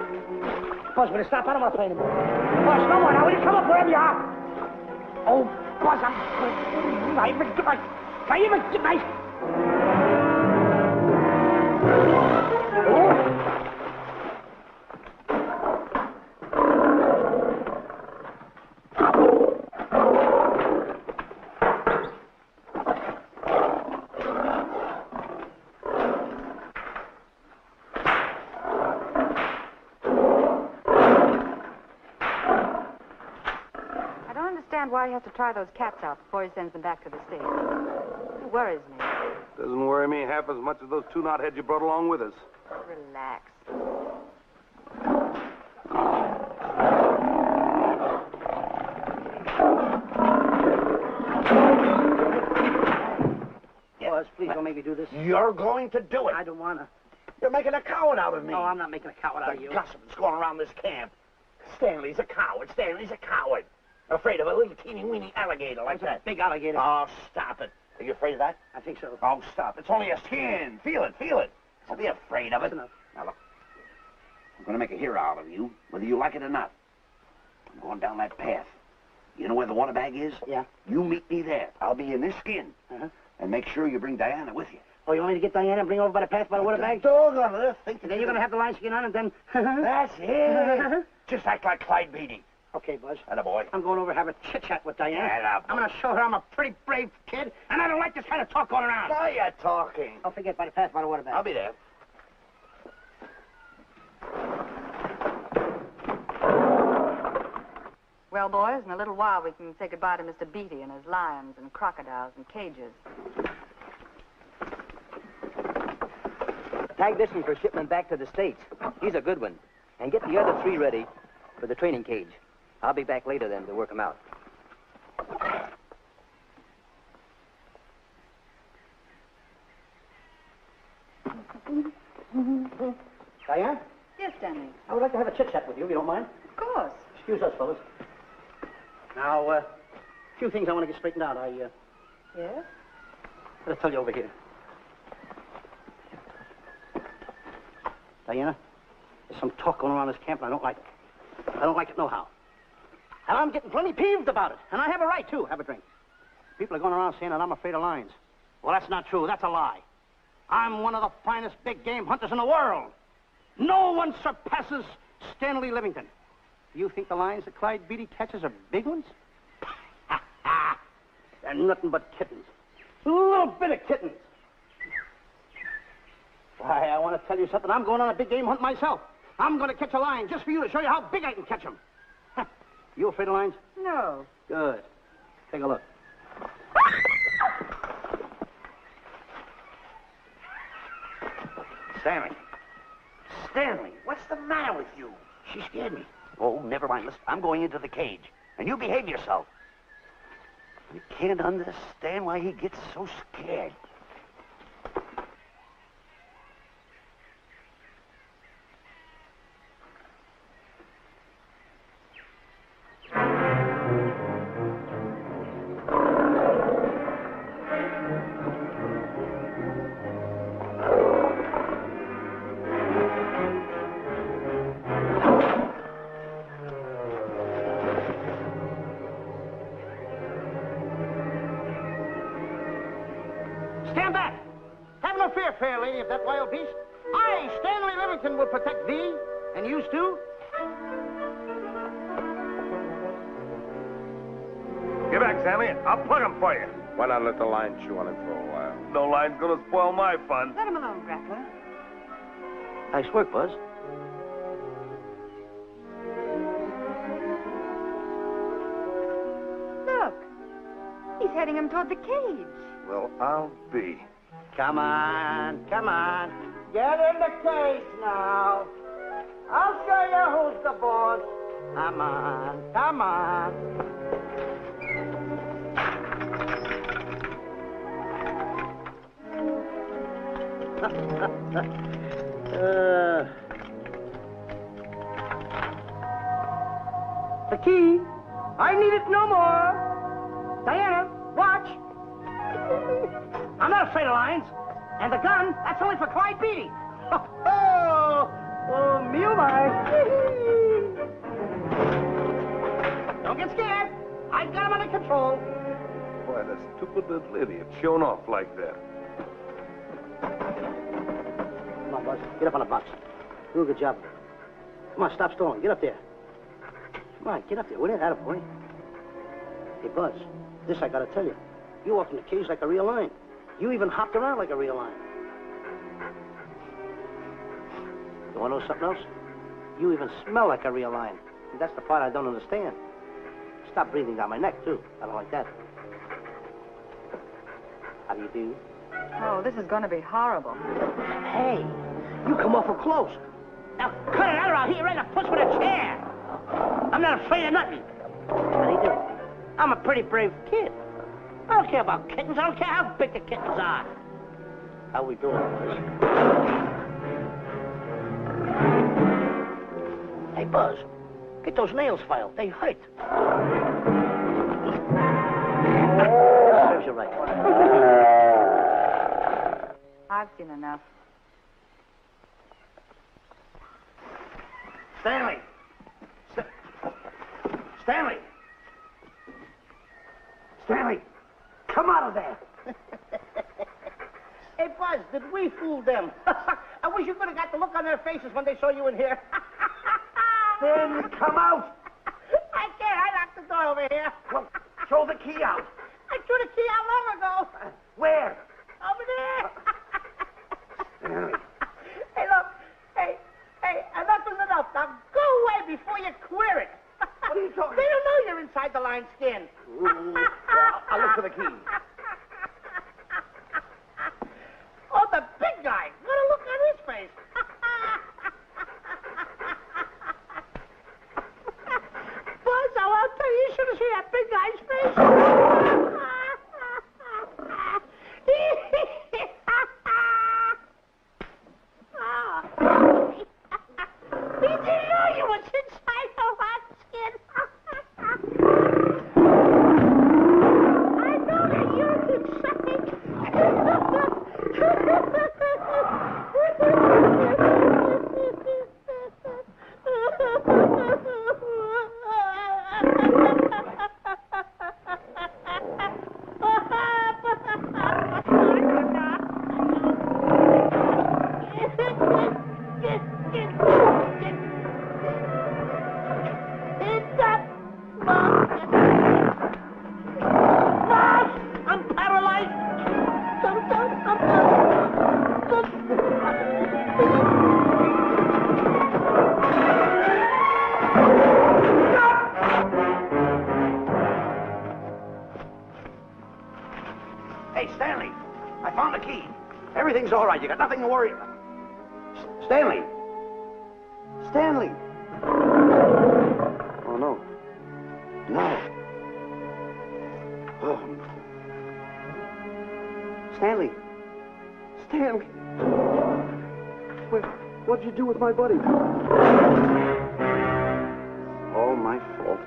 Buzz, will you stop? I don't want to play anymore. Buzz, no more now. Will you come up wherever you are? Oh, Buzz, I even get my... Why he has to try those cats out before he sends them back to the States. It worries me. Doesn't worry me half as much as those two knotheads you brought along with us. Relax. Buzz, please don't make me do this. You're going to do it. I don't want to. You're making a coward out of me. No, I'm not making a coward out of you. The gossip that's going around this camp. Stanley's a coward. Afraid of a little teeny-weeny alligator like that. Big alligator. Oh, stop it. Are you afraid of that? I think so. Oh, stop. It's only a skin. Feel it. Don't be afraid of it. That's enough. Now, look. I'm going to make a hero out of you, whether you like it or not. I'm going down that path. You know where the water bag is? Yeah. You meet me there. I'll be in this skin. Uh-huh. And make sure you bring Diana with you. Oh, you want me to get Diana and bring her over by the path by the water bag? Doggone it. Think Then you're going to have the lion skin on and then... That's it. Just act like Clyde Beatty. Okay, Buzz. Attaboy. I'm going over to have a chit-chat with Diana. Attaboy. I'm going to show her I'm a pretty brave kid, and I don't like this kind of talk going around. Now you're talking. Don't forget by the path by the water bag. I'll be there. Well, boys, in a little while we can say goodbye to Mr. Beatty and his lions and crocodiles and cages. Tag this one for shipment back to the States. He's a good one. And get the other 3 ready for the training cage. I'll be back later then to work them out. Diane? Yes, Stanley. I would like to have a chit-chat with you, if you don't mind. Of course. Excuse us, fellas. Now, a few things I want to get straightened out. Yes? I'll tell you over here. Diana, there's some talk going around this camp, and I don't like it. I don't like it nohow. And I'm getting plenty peeved about it. And I have a right, too. Have a drink. People are going around saying that I'm afraid of lions. Well, that's not true. That's a lie. I'm one of the finest big game hunters in the world. No one surpasses Stanley Livington. You think the lions that Clyde Beatty catches are big ones? They're nothing but kittens. A little bit of kittens. Why, I want to tell you something. I'm going on a big game hunt myself. I'm going to catch a lion just for you to show you how big I can catch him. You afraid of lions? No. Good. Take a look. Stanley. Stanley, what's the matter with you? She scared me. Oh, never mind. Listen, I'm going into the cage. And you behave yourself. I can't understand why he gets so scared. Stand back! Have no fear, fair lady of that wild beast. I, Stanley Livington, will protect thee, and you too. Get back, Stanley. I'll plug him for you. Why not let the lion chew on him for a while? No lion's gonna spoil my fun. Let him alone, Grappler. Nice work, Buzz. Look. He's heading him toward the cage. Well, I'll be. Come on, come on. Get in the cage now. I'll show you who's the boss. Come on, come on. The key. I need it no more. Diana, watch. I'm not afraid of lions. And the gun, that's only for Clyde Beatty. Oh, me oh my. Don't get scared. I've got him under control. Boy, that stupid little idiot showing off like that. Come on, Buzz. Get up on the box. Do a good job. Come on, stop stalling. Get up there. Come on, get up there. What is that, boy? Hey, Buzz, this I gotta tell you. You walked in the cage like a real lion. You even hopped around like a real lion. You want to know something else? You even smell like a real lion. And that's the part I don't understand. Stop breathing down my neck, too. I don't like that. How do you do? Oh, this is going to be horrible. Hey, you come awful close. Now, cut it out around here, right in the puss with a chair. I'm not afraid of nothing. How do you do? I'm a pretty brave kid. I don't care about kittens. I don't care how big the kittens are. How we doing, boys? Hey, Buzz, get those nails filed. They hurt. Serves you right. I've seen enough. Stanley! Stanley! Stanley! Come out of there! Hey, Buzz, did we fool them? I wish you could have got the look on their faces when they saw you in here. Then come out! I can't. I locked the door over here. Well, throw the key out. I threw the key out long ago. Where? Over there. Stanley. Hey, look. Hey, enough is enough. Now go away before you queer it. What are you talking They don't know you're inside the lion's skin. Well, I'll look for the key. Oh, the big guy. What a look on his face. Buzz, I'll tell you, you should have seen that big guy's face. He didn't know you was inside the lion's skin. Everything's all right. You got nothing to worry about. Stanley. Stanley. Oh, no. No. Oh. Stanley. Stanley. What'd you do with my buddy? All my fault.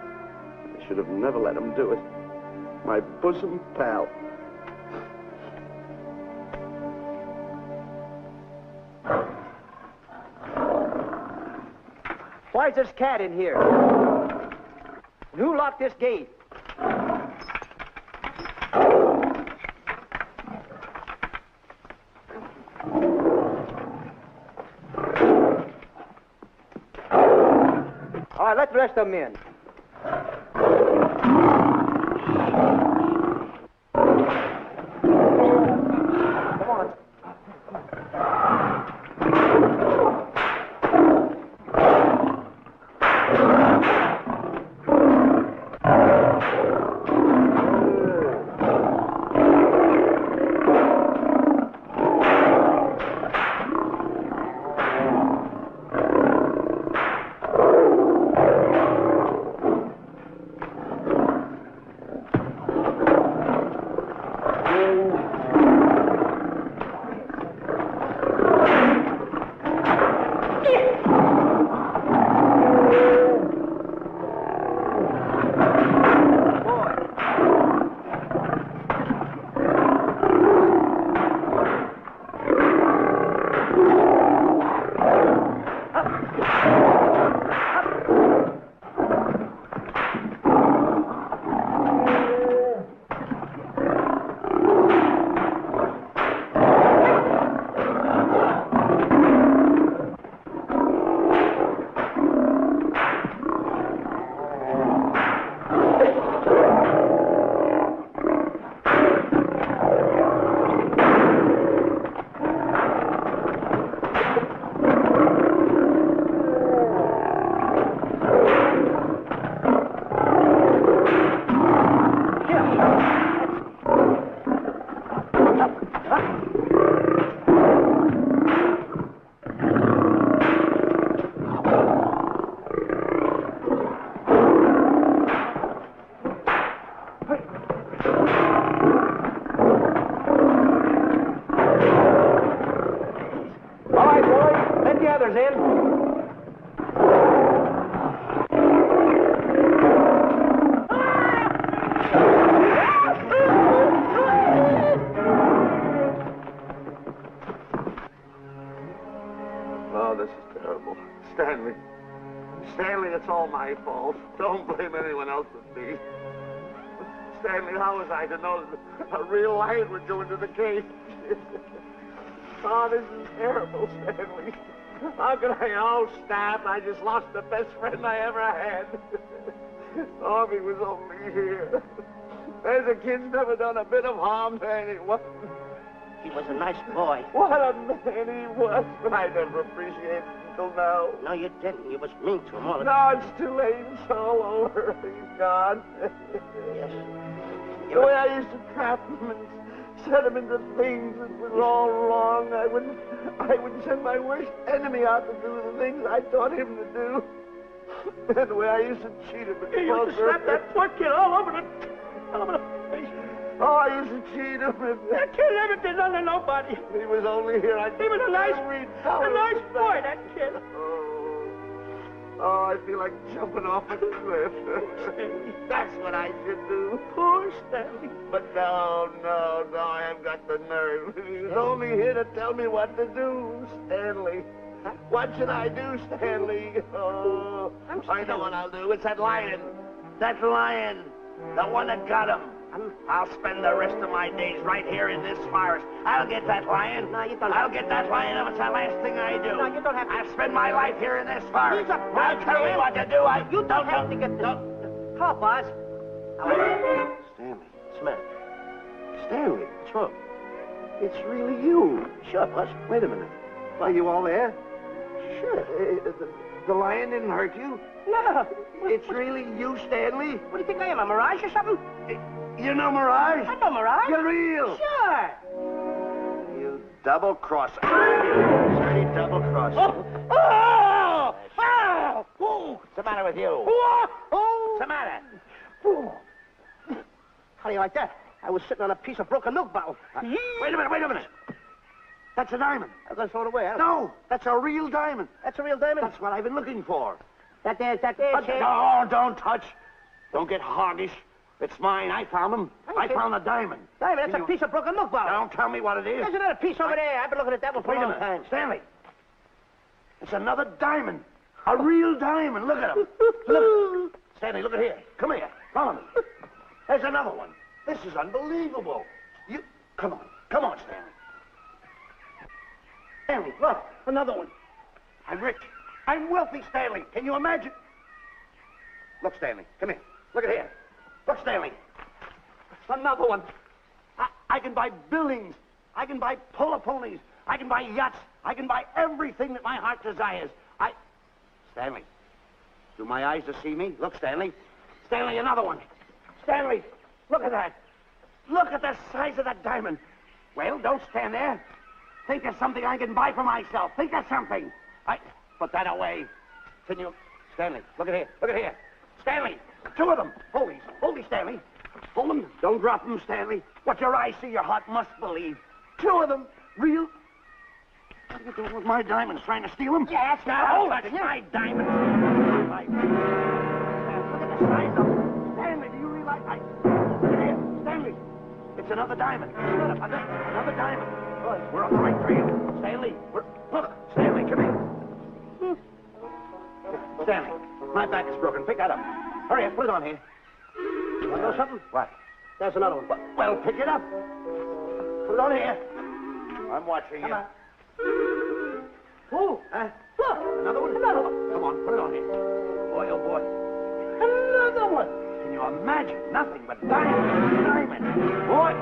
I should have never let him do it. My bosom pal. Why's this cat in here? And who locked this gate? All right, let the rest of them in. Come on. Stanley, it's all my fault. Don't blame anyone else but me. Stanley, how was I to know that a real lion would go into the cage? Oh, this is terrible, Stanley. How could I? Oh, snap. I just lost the best friend I ever had. Oh, if he was only here. There's a kid's never done a bit of harm to anyone. He was a nice boy. What a man he was. But I never appreciated him until now. No, you didn't. You was mean to him all the No, it's too late. It's all over. He's gone. Yes. The way I used to trap him and set him into things that was all wrong, I would send my worst enemy out to do the things I taught him to do. And the way I used to cheat him at You used to slap that poor kid all over the face. Oh, I used to cheat him. That kid never did nothing to nobody. He was only here. He was a nice boy, that kid. Oh, I feel like jumping off a cliff. That's what I should do. Poor Stanley. But no, I haven't got the nerve. He was only here to tell me what to do, Stanley. What should I do, Stanley? Oh, I know what I'll do. It's that lion. That lion. The one that got him. I'll spend the rest of my days right here in this forest. I'll get that lion. No, you don't I'll get that lion if it's the last thing I do. No, you don't have to. I'll spend my life here in this forest. He's a Now tell me what to do. You don't have to get this. Come on, boss. Stanley. Smith. Stanley. What's wrong? It's really you. Sure, boss. Wait a minute. Are you all there? Sure. The lion didn't hurt you? No. It's really you, Stanley? What do you think I am, a mirage or something? You know Mirage? I know Mirage. You're real. Sure. You double-cross. Dirty double-cross. Oh! Oh! What's the matter with you? What's the matter? How do you like that? I was sitting on a piece of broken milk bottle. Wait a minute. That's a diamond. I'm going to throw it away. No, that's a real diamond. That's a real diamond? That's what I've been looking for. That there, Shane. No, don't touch. Don't get hoggish. It's mine. I found them. I found the diamond. Diamond, that's a piece of broken milk bottle. Don't tell me what it is. There's another piece over there. I've been looking at that one for Wait a a long minute. time. Stanley. It's another diamond. A real diamond. Look at him. Look. Stanley, look at here. Come here. Follow me. There's another one. This is unbelievable. You... Come on, Stanley. Stanley, look. Another one. I'm rich. I'm wealthy, Stanley. Can you imagine? Look, Stanley. Come here. Look at here. Look, Stanley. Another one. I can buy buildings. I can buy polo ponies. I can buy yachts. I can buy everything that my heart desires. Stanley, do my eyes deceive me? Look, Stanley. Stanley, another one. Stanley, look at that. Look at the size of that diamond. Well, don't stand there. Think of something I can buy for myself. Think of something. Put that away. Can you... Stanley, look at here. Look at here. Stanley, two of them. Hold these, Stanley. Hold them. Don't drop them, Stanley. What your eyes see, your heart must believe. Two of them. Real... What are you doing with my diamonds? Trying to steal them? Yeah, that's not... Oh, that's my diamonds. Look at the size of them. Stanley, do you realize... Look at here. Stanley, it's another diamond. Another diamond. We're on the right trail. Stanley, look, Stanley, come here. Stanley, my back is broken. Pick that up. Hurry up, put it on here. You want to know something? What? There's another one. Well, pick it up. Put it on here. I'm watching you. Oh, Look, another one. Come on, put it on here. Boy, oh boy. Another one. Can you imagine? Nothing but diamond. Boy.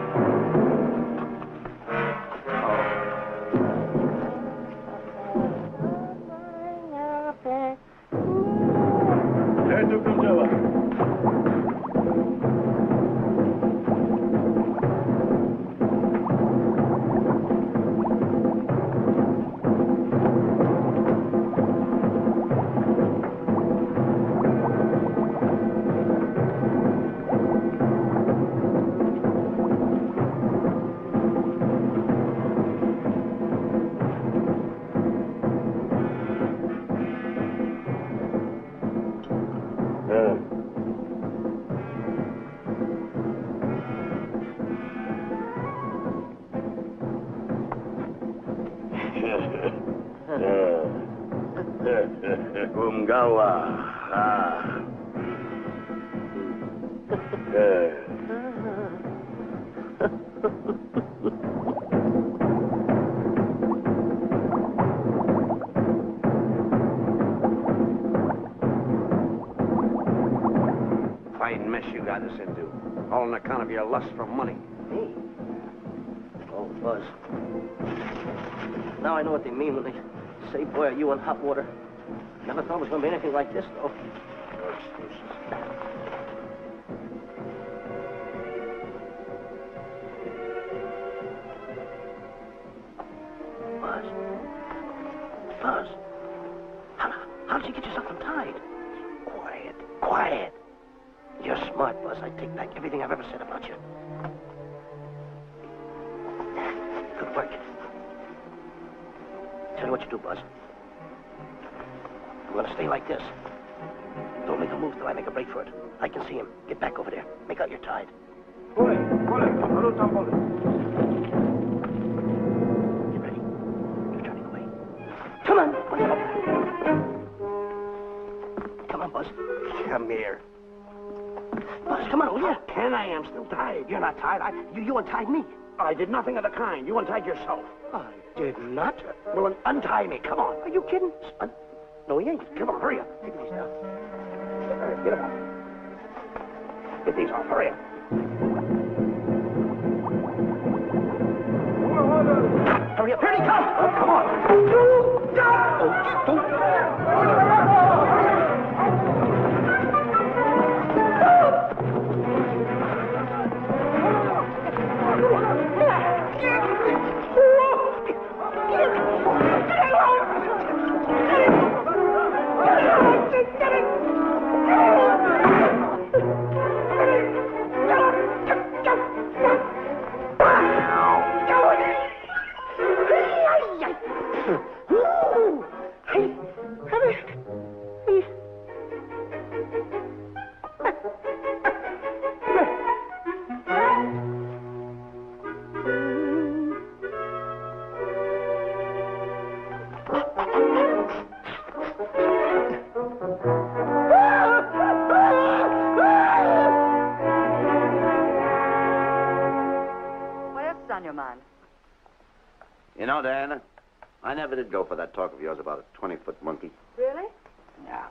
Umgawa. Fine mess you got us into. All on account of your lust for money. Me? Oh, Buzz. Now I know what they mean when they say, boy, are you in hot water. Never thought it was going to be anything like this, though. Buzz. How did you get yourself untied? Quiet. You're smart, Buzz. I take back everything I've ever said about you. Good work. Tell you what you do, Buzz. I'm going to stay like this. Don't make a move till I make a break for it. I can see him. Get back over there. Make out you're tied. Get ready. You're turning away. Come on. Come on, Buzz. Come here. Buzz, come on, will you? Ken, I am still tied. You're not tied. You untied me. I did nothing of the kind. You untied yourself. I did not. Well, untie me. Come on. Are you kidding? No, he ain't. Come on, hurry up. Take these now. Get them off. Get these off. Hurry up. Hurry up. Here he comes. Oh, come on. know, Diana, I never did go for that talk of yours about a 20-foot monkey. Really? Yeah.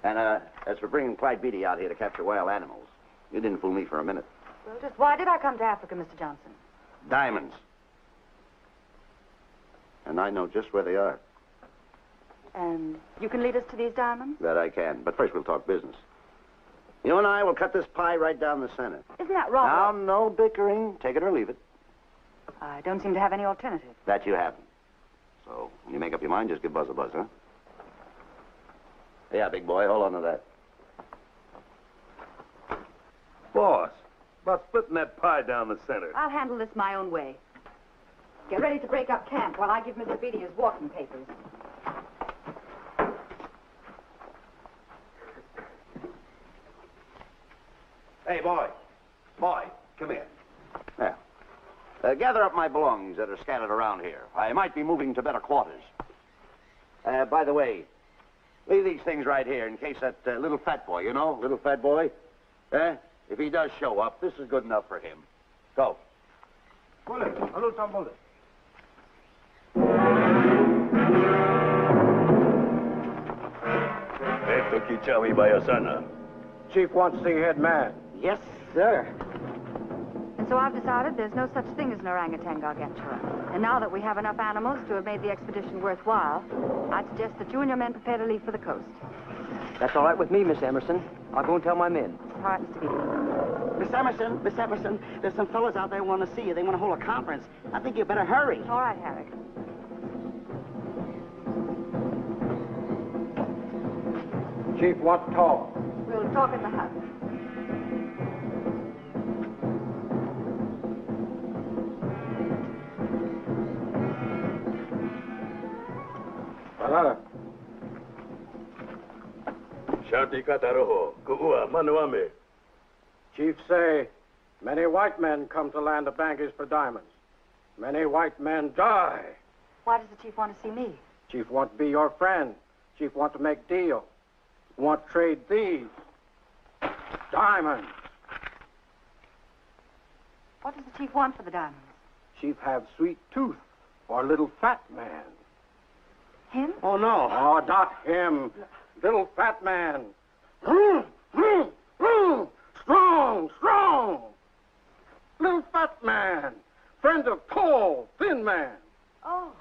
And, as for bringing Clyde Beatty out here to capture wild animals, you didn't fool me for a minute. Well, just why did I come to Africa, Mr. Johnson? Diamonds. And I know just where they are. And you can lead us to these diamonds? That I can. But first we'll talk business. You and I will cut this pie right down the center. Isn't that wrong? Now, no bickering. Take it or leave it. I don't seem to have any alternative. That you haven't. So, when you make up your mind, just give Buzz a buzz, huh? Yeah, big boy, hold on to that. Boss, about splitting that pie down the center. I'll handle this my own way. Get ready to break up camp while I give Mr. Beatty his walking papers. Hey, boy. Boy, come here. Yeah. Gather up my belongings that are scattered around here. I might be moving to better quarters. By the way, leave these things right here in case that little fat boy, you know, little fat boy, if he does show up, this is good enough for him. Go. Eto kichawi bayasana. Chief wants to see head man. Yes, sir. And so I've decided there's no such thing as an orangutan gargantua. And now that we have enough animals to have made the expedition worthwhile, I'd suggest that you and your men prepare to leave for the coast. That's all right with me, Miss Emerson. I'll go and tell my men. All right, Mr. Beatty. Miss Emerson, there's some fellas out there who want to see you. They want to hold a conference. I think you better hurry. All right, Harry. Chief wants to talk. We'll talk in the hut. Shauti kataroho, kuua manuame. Chief say, many white men come to land of Bangers for diamonds. Many white men die. Why does the chief want to see me? Chief want to be your friend. Chief want to make deal. Want to trade these diamonds. What does the chief want for the diamonds? Chief have sweet tooth or little fat man. Him? Oh, no. Oh, not him. Little fat man. Strong, strong. Little fat man. Friend of tall, thin man. Oh,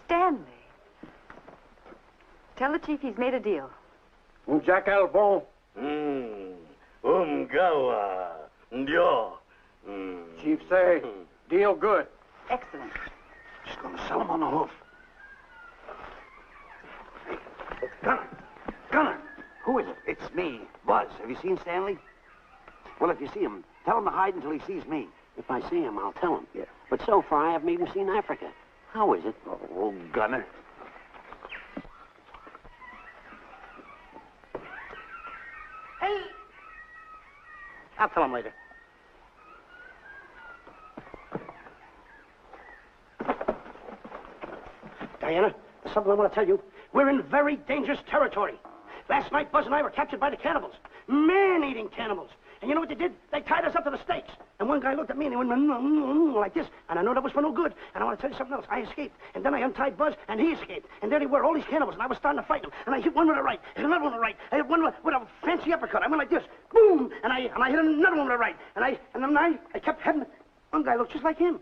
Stanley. Tell the chief he's made a deal. Jack Albon. Umgawa. Ndio. Chief say, deal good. Excellent. She's going to sell him on the hoof. Gunner! Who is it? It's me, Buzz. Have you seen Stanley? Well, if you see him, tell him to hide until he sees me. If I see him, I'll tell him. Yeah. But so far, I haven't even seen Africa. How is it? Oh, Gunner. Hey! I'll tell him later. Diana, there's something I want to tell you. We're in very dangerous territory. Last night, Buzz and I were captured by the cannibals. Man-eating cannibals. And you know what they did? They tied us up to the stakes. And one guy looked at me and he went like this. And I know that was for no good. And I want to tell you something else. I escaped. And then I untied Buzz and he escaped. And there they were, all these cannibals. And I was starting to fight them. And I hit one with the right. Hit another one with the right. I hit one with a fancy uppercut. I went like this. Boom! And I hit another one with the right. And then I kept having... One guy looked just like him.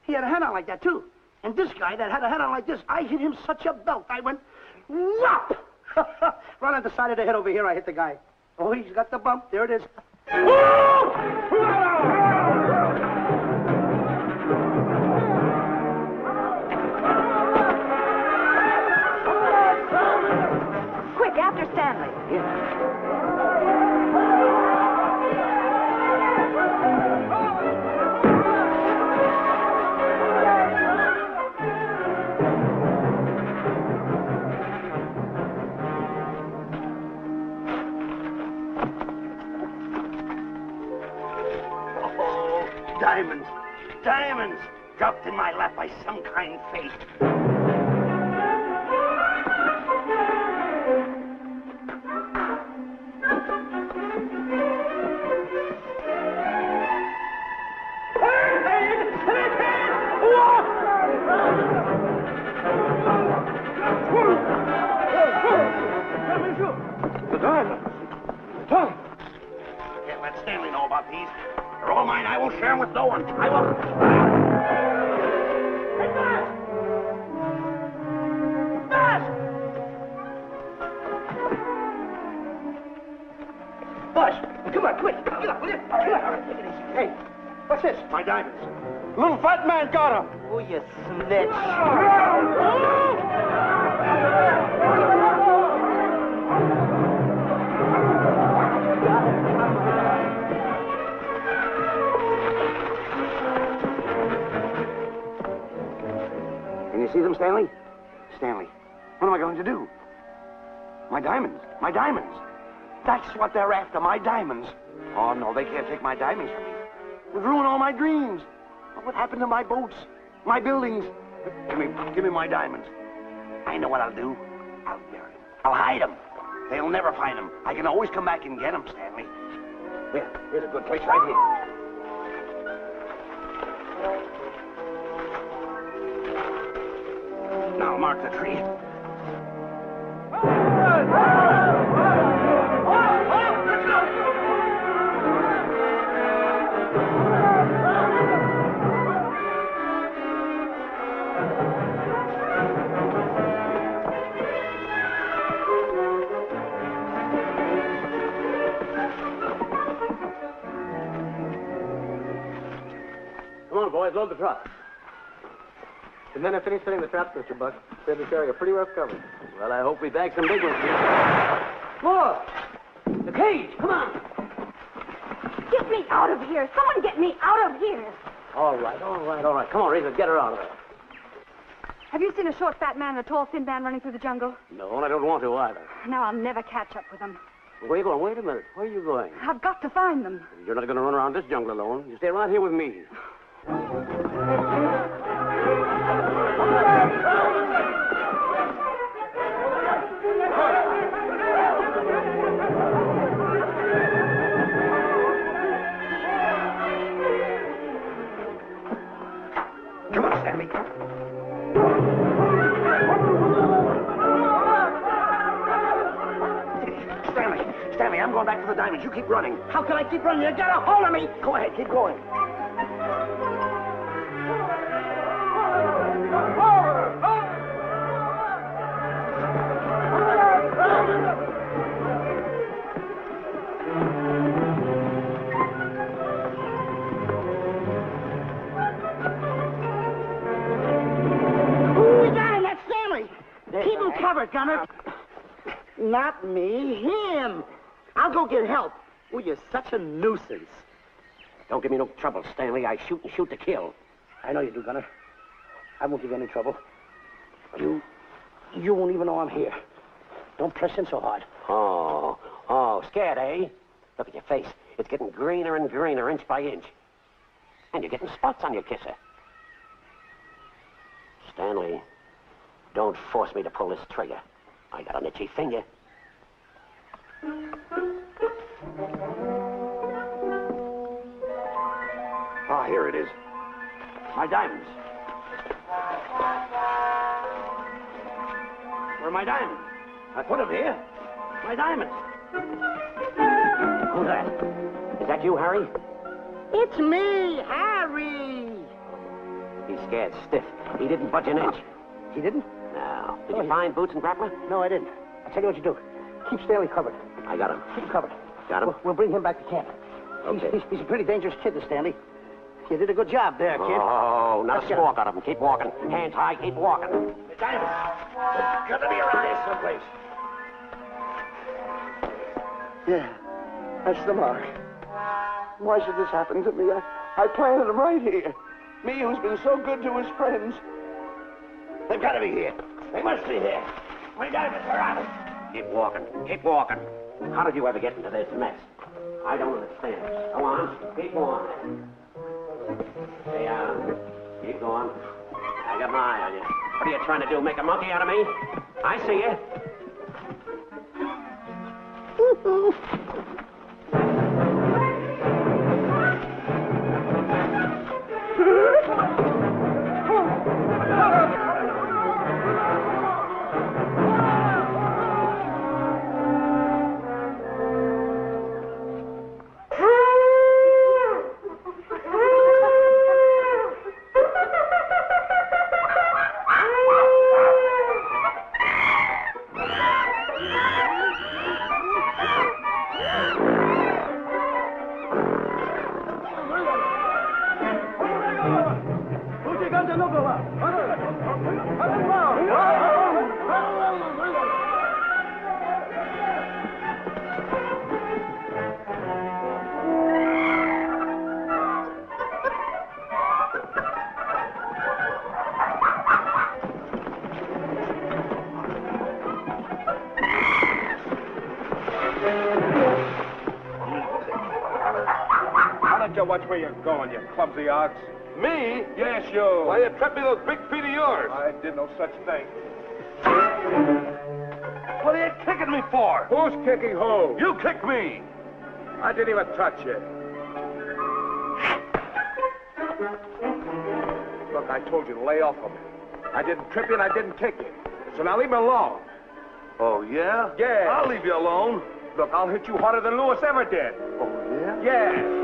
He had a hat on like that, too. And this guy that had a hat on like this, I hit him such a belt. I went... Whop! Right on the side of the head over here, I hit the guy. Oh, he's got the bump. There it is. Quick, after Stanley. Diamonds! Diamonds! Dropped in my lap by some kind fate. let Stanley know about these. They're all mine. I won't share them with no one. I won't. Hey, Buzz! Buzz! Buzz! Come on, quick. Get up, will you? Come on. Take it easy. Hey, what's this? My diamonds. Little fat man got him. Oh, you snitch. Can you see them, Stanley? Stanley, what am I going to do? My diamonds. My diamonds. That's what they're after, my diamonds. Oh, no, they can't take my diamonds from me. They've ruined all my dreams. What happened to my boats? My buildings? Give me my diamonds. I know what I'll do. I'll bury them. I'll hide them. They'll never find them. I can always come back and get them, Stanley. Here's a good place right here. Now mark the tree. Come on, boys, load the truck. The men have finished setting the traps, Mr. Buck. Said this area pretty rough cover. Well, I hope we bag some big ones here. Look! The cage! Come on! Get me out of here. Someone get me out of here. All right. Come on, Razor, get her out of there. Have you seen a short, fat man and a tall, thin man running through the jungle? No, and I don't want to either. Now I'll never catch up with them. Where are you going? Wait a minute. Where are you going? I've got to find them. You're not going to run around this jungle alone. You stay right here with me. Come on, Stanley. Stanley, I'm going back for the diamonds. You keep running. How can I keep running? You got a hold of me. Go ahead, keep going. Who's that? That's Stanley. Keep him covered, Gunner. Not me, him. I'll go get help. Oh, you're such a nuisance. Don't give me no trouble, Stanley. I shoot and shoot to kill. I know you do, Gunner. I won't give you any trouble. You won't even know I'm here. Don't press in so hard. Oh, scared, eh? Look at your face. It's getting greener and greener, inch by inch. And you're getting spots on your kisser. Stanley, don't force me to pull this trigger. I got an itchy finger. Ah, here it is. My diamonds. Where are my diamonds? I put them here. My diamonds. Who's that? Is that you, Harry? It's me, Harry. He's scared stiff. He didn't budge an inch. He didn't? Now, did you find Boots and Grappler? No, I didn't. I'll tell you what you do. Keep Stanley covered. I got him. Keep him covered. Got him? We'll bring him back to camp. Okay. He's a pretty dangerous kid, this Stanley. You did a good job there, kid. Oh, not a Let's go. squawk out of him. Keep walking. Hands high, keep walking. The diamonds. They've got to be around here someplace. Yeah, that's the mark. Why should this happen to me? I planted them right here. Me who's been so good to his friends. They've got to be here. They must be here. My diamonds are out. Keep walking. Keep walking. How did you ever get into this mess? I don't understand. Go on. Keep on. Stay on. Keep going. I got my eye on you. What are you trying to do? Make a monkey out of me? I see you. don't you watch where you're going, you clumsy ox? Me? Yes, you. Why, you tripped me those big feet of yours. I did no such thing. What are you kicking me for? Who's kicking who? You kicked me. I didn't even touch you. Look, I told you to lay off of me. I didn't trip you and I didn't kick you. So now leave me alone. Oh, yeah? Yeah. I'll leave you alone. Look, I'll hit you harder than Lewis ever did. Oh, yeah? Yeah.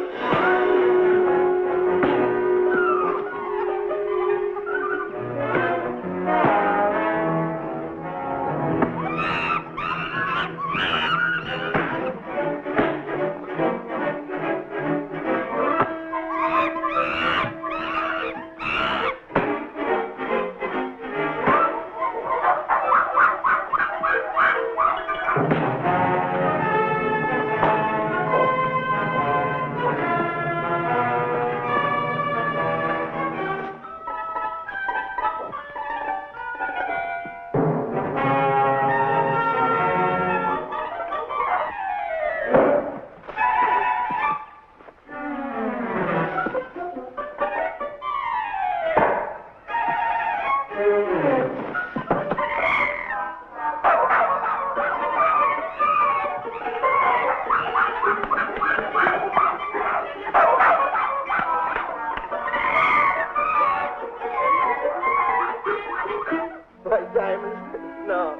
My diamonds. No.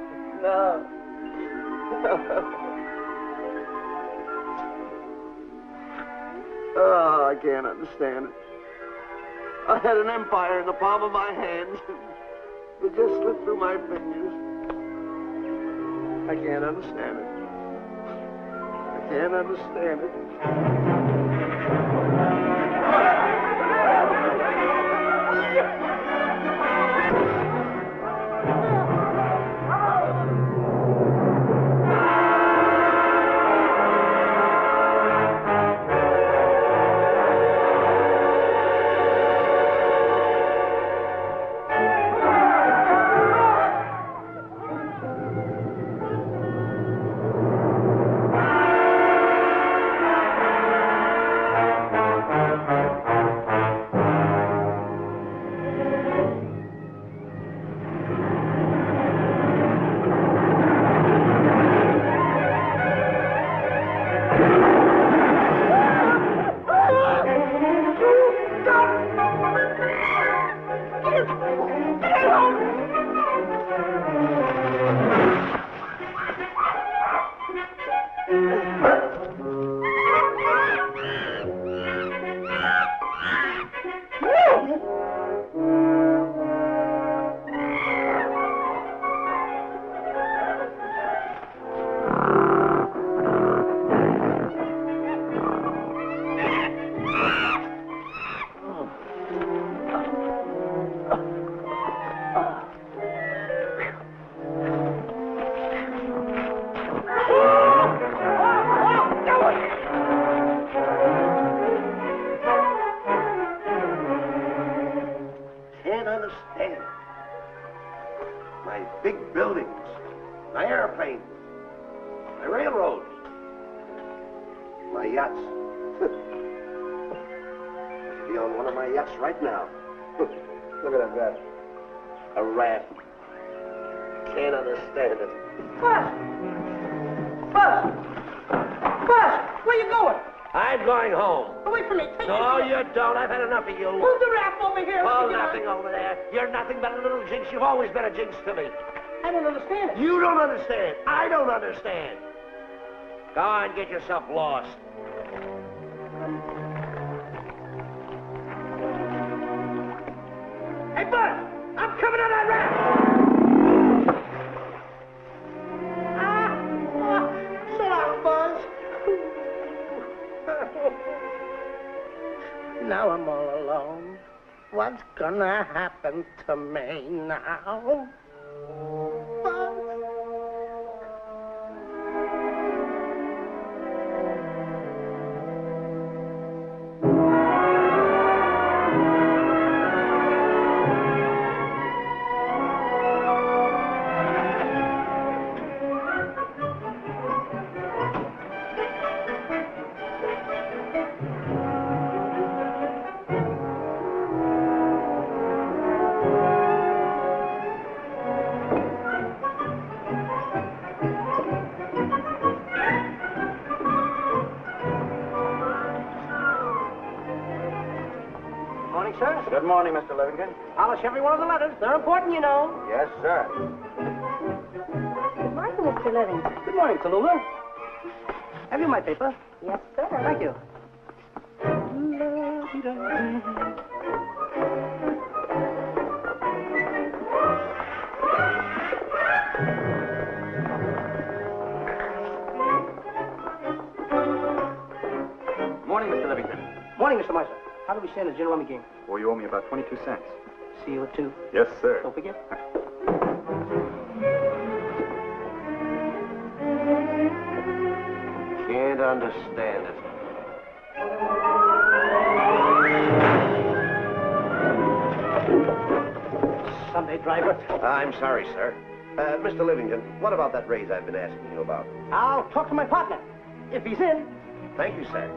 Oh, I can't understand it. I had an empire in the palm of my hands. It just slipped through my fingers. I can't understand it. I can't understand it. Can't understand. My big buildings, my airplanes, my railroads, my yachts. I should be on one of my yachts right now. Look at that. A raft. Can't understand it. Buzz! Where you going? I'm going home. Wait for me. Take No, me. you don't. I've had enough of you. Move the raft over here. Oh, nothing over there. You're nothing but a little jinx. You've always been a jinx to me. I don't understand it. You don't understand. I don't understand. Go on, get yourself lost. Hey, Buzz! I'm coming on that raft! So long, Buzz. Now I'm all alone. What's gonna happen to me now? Buzz? sir. Good morning, Mr. Livingston. Polish every one of the letters. They're important, you know. Yes, sir. Good morning, Mr. Livingston. Good morning, Tallulah. Have you my paper? Yes, sir. Thank you. Morning, Mr. Livingston. Morning, Mr. Meister. How do we stand in the gin rummy game? Well, you owe me about 22 cents. See you at 2. Yes, sir. Don't forget. Can't understand it. Sunday driver. I'm sorry, sir. Mr. Livingston, what about that raise I've been asking you about? I'll talk to my partner. If he's in. Thank you, sir.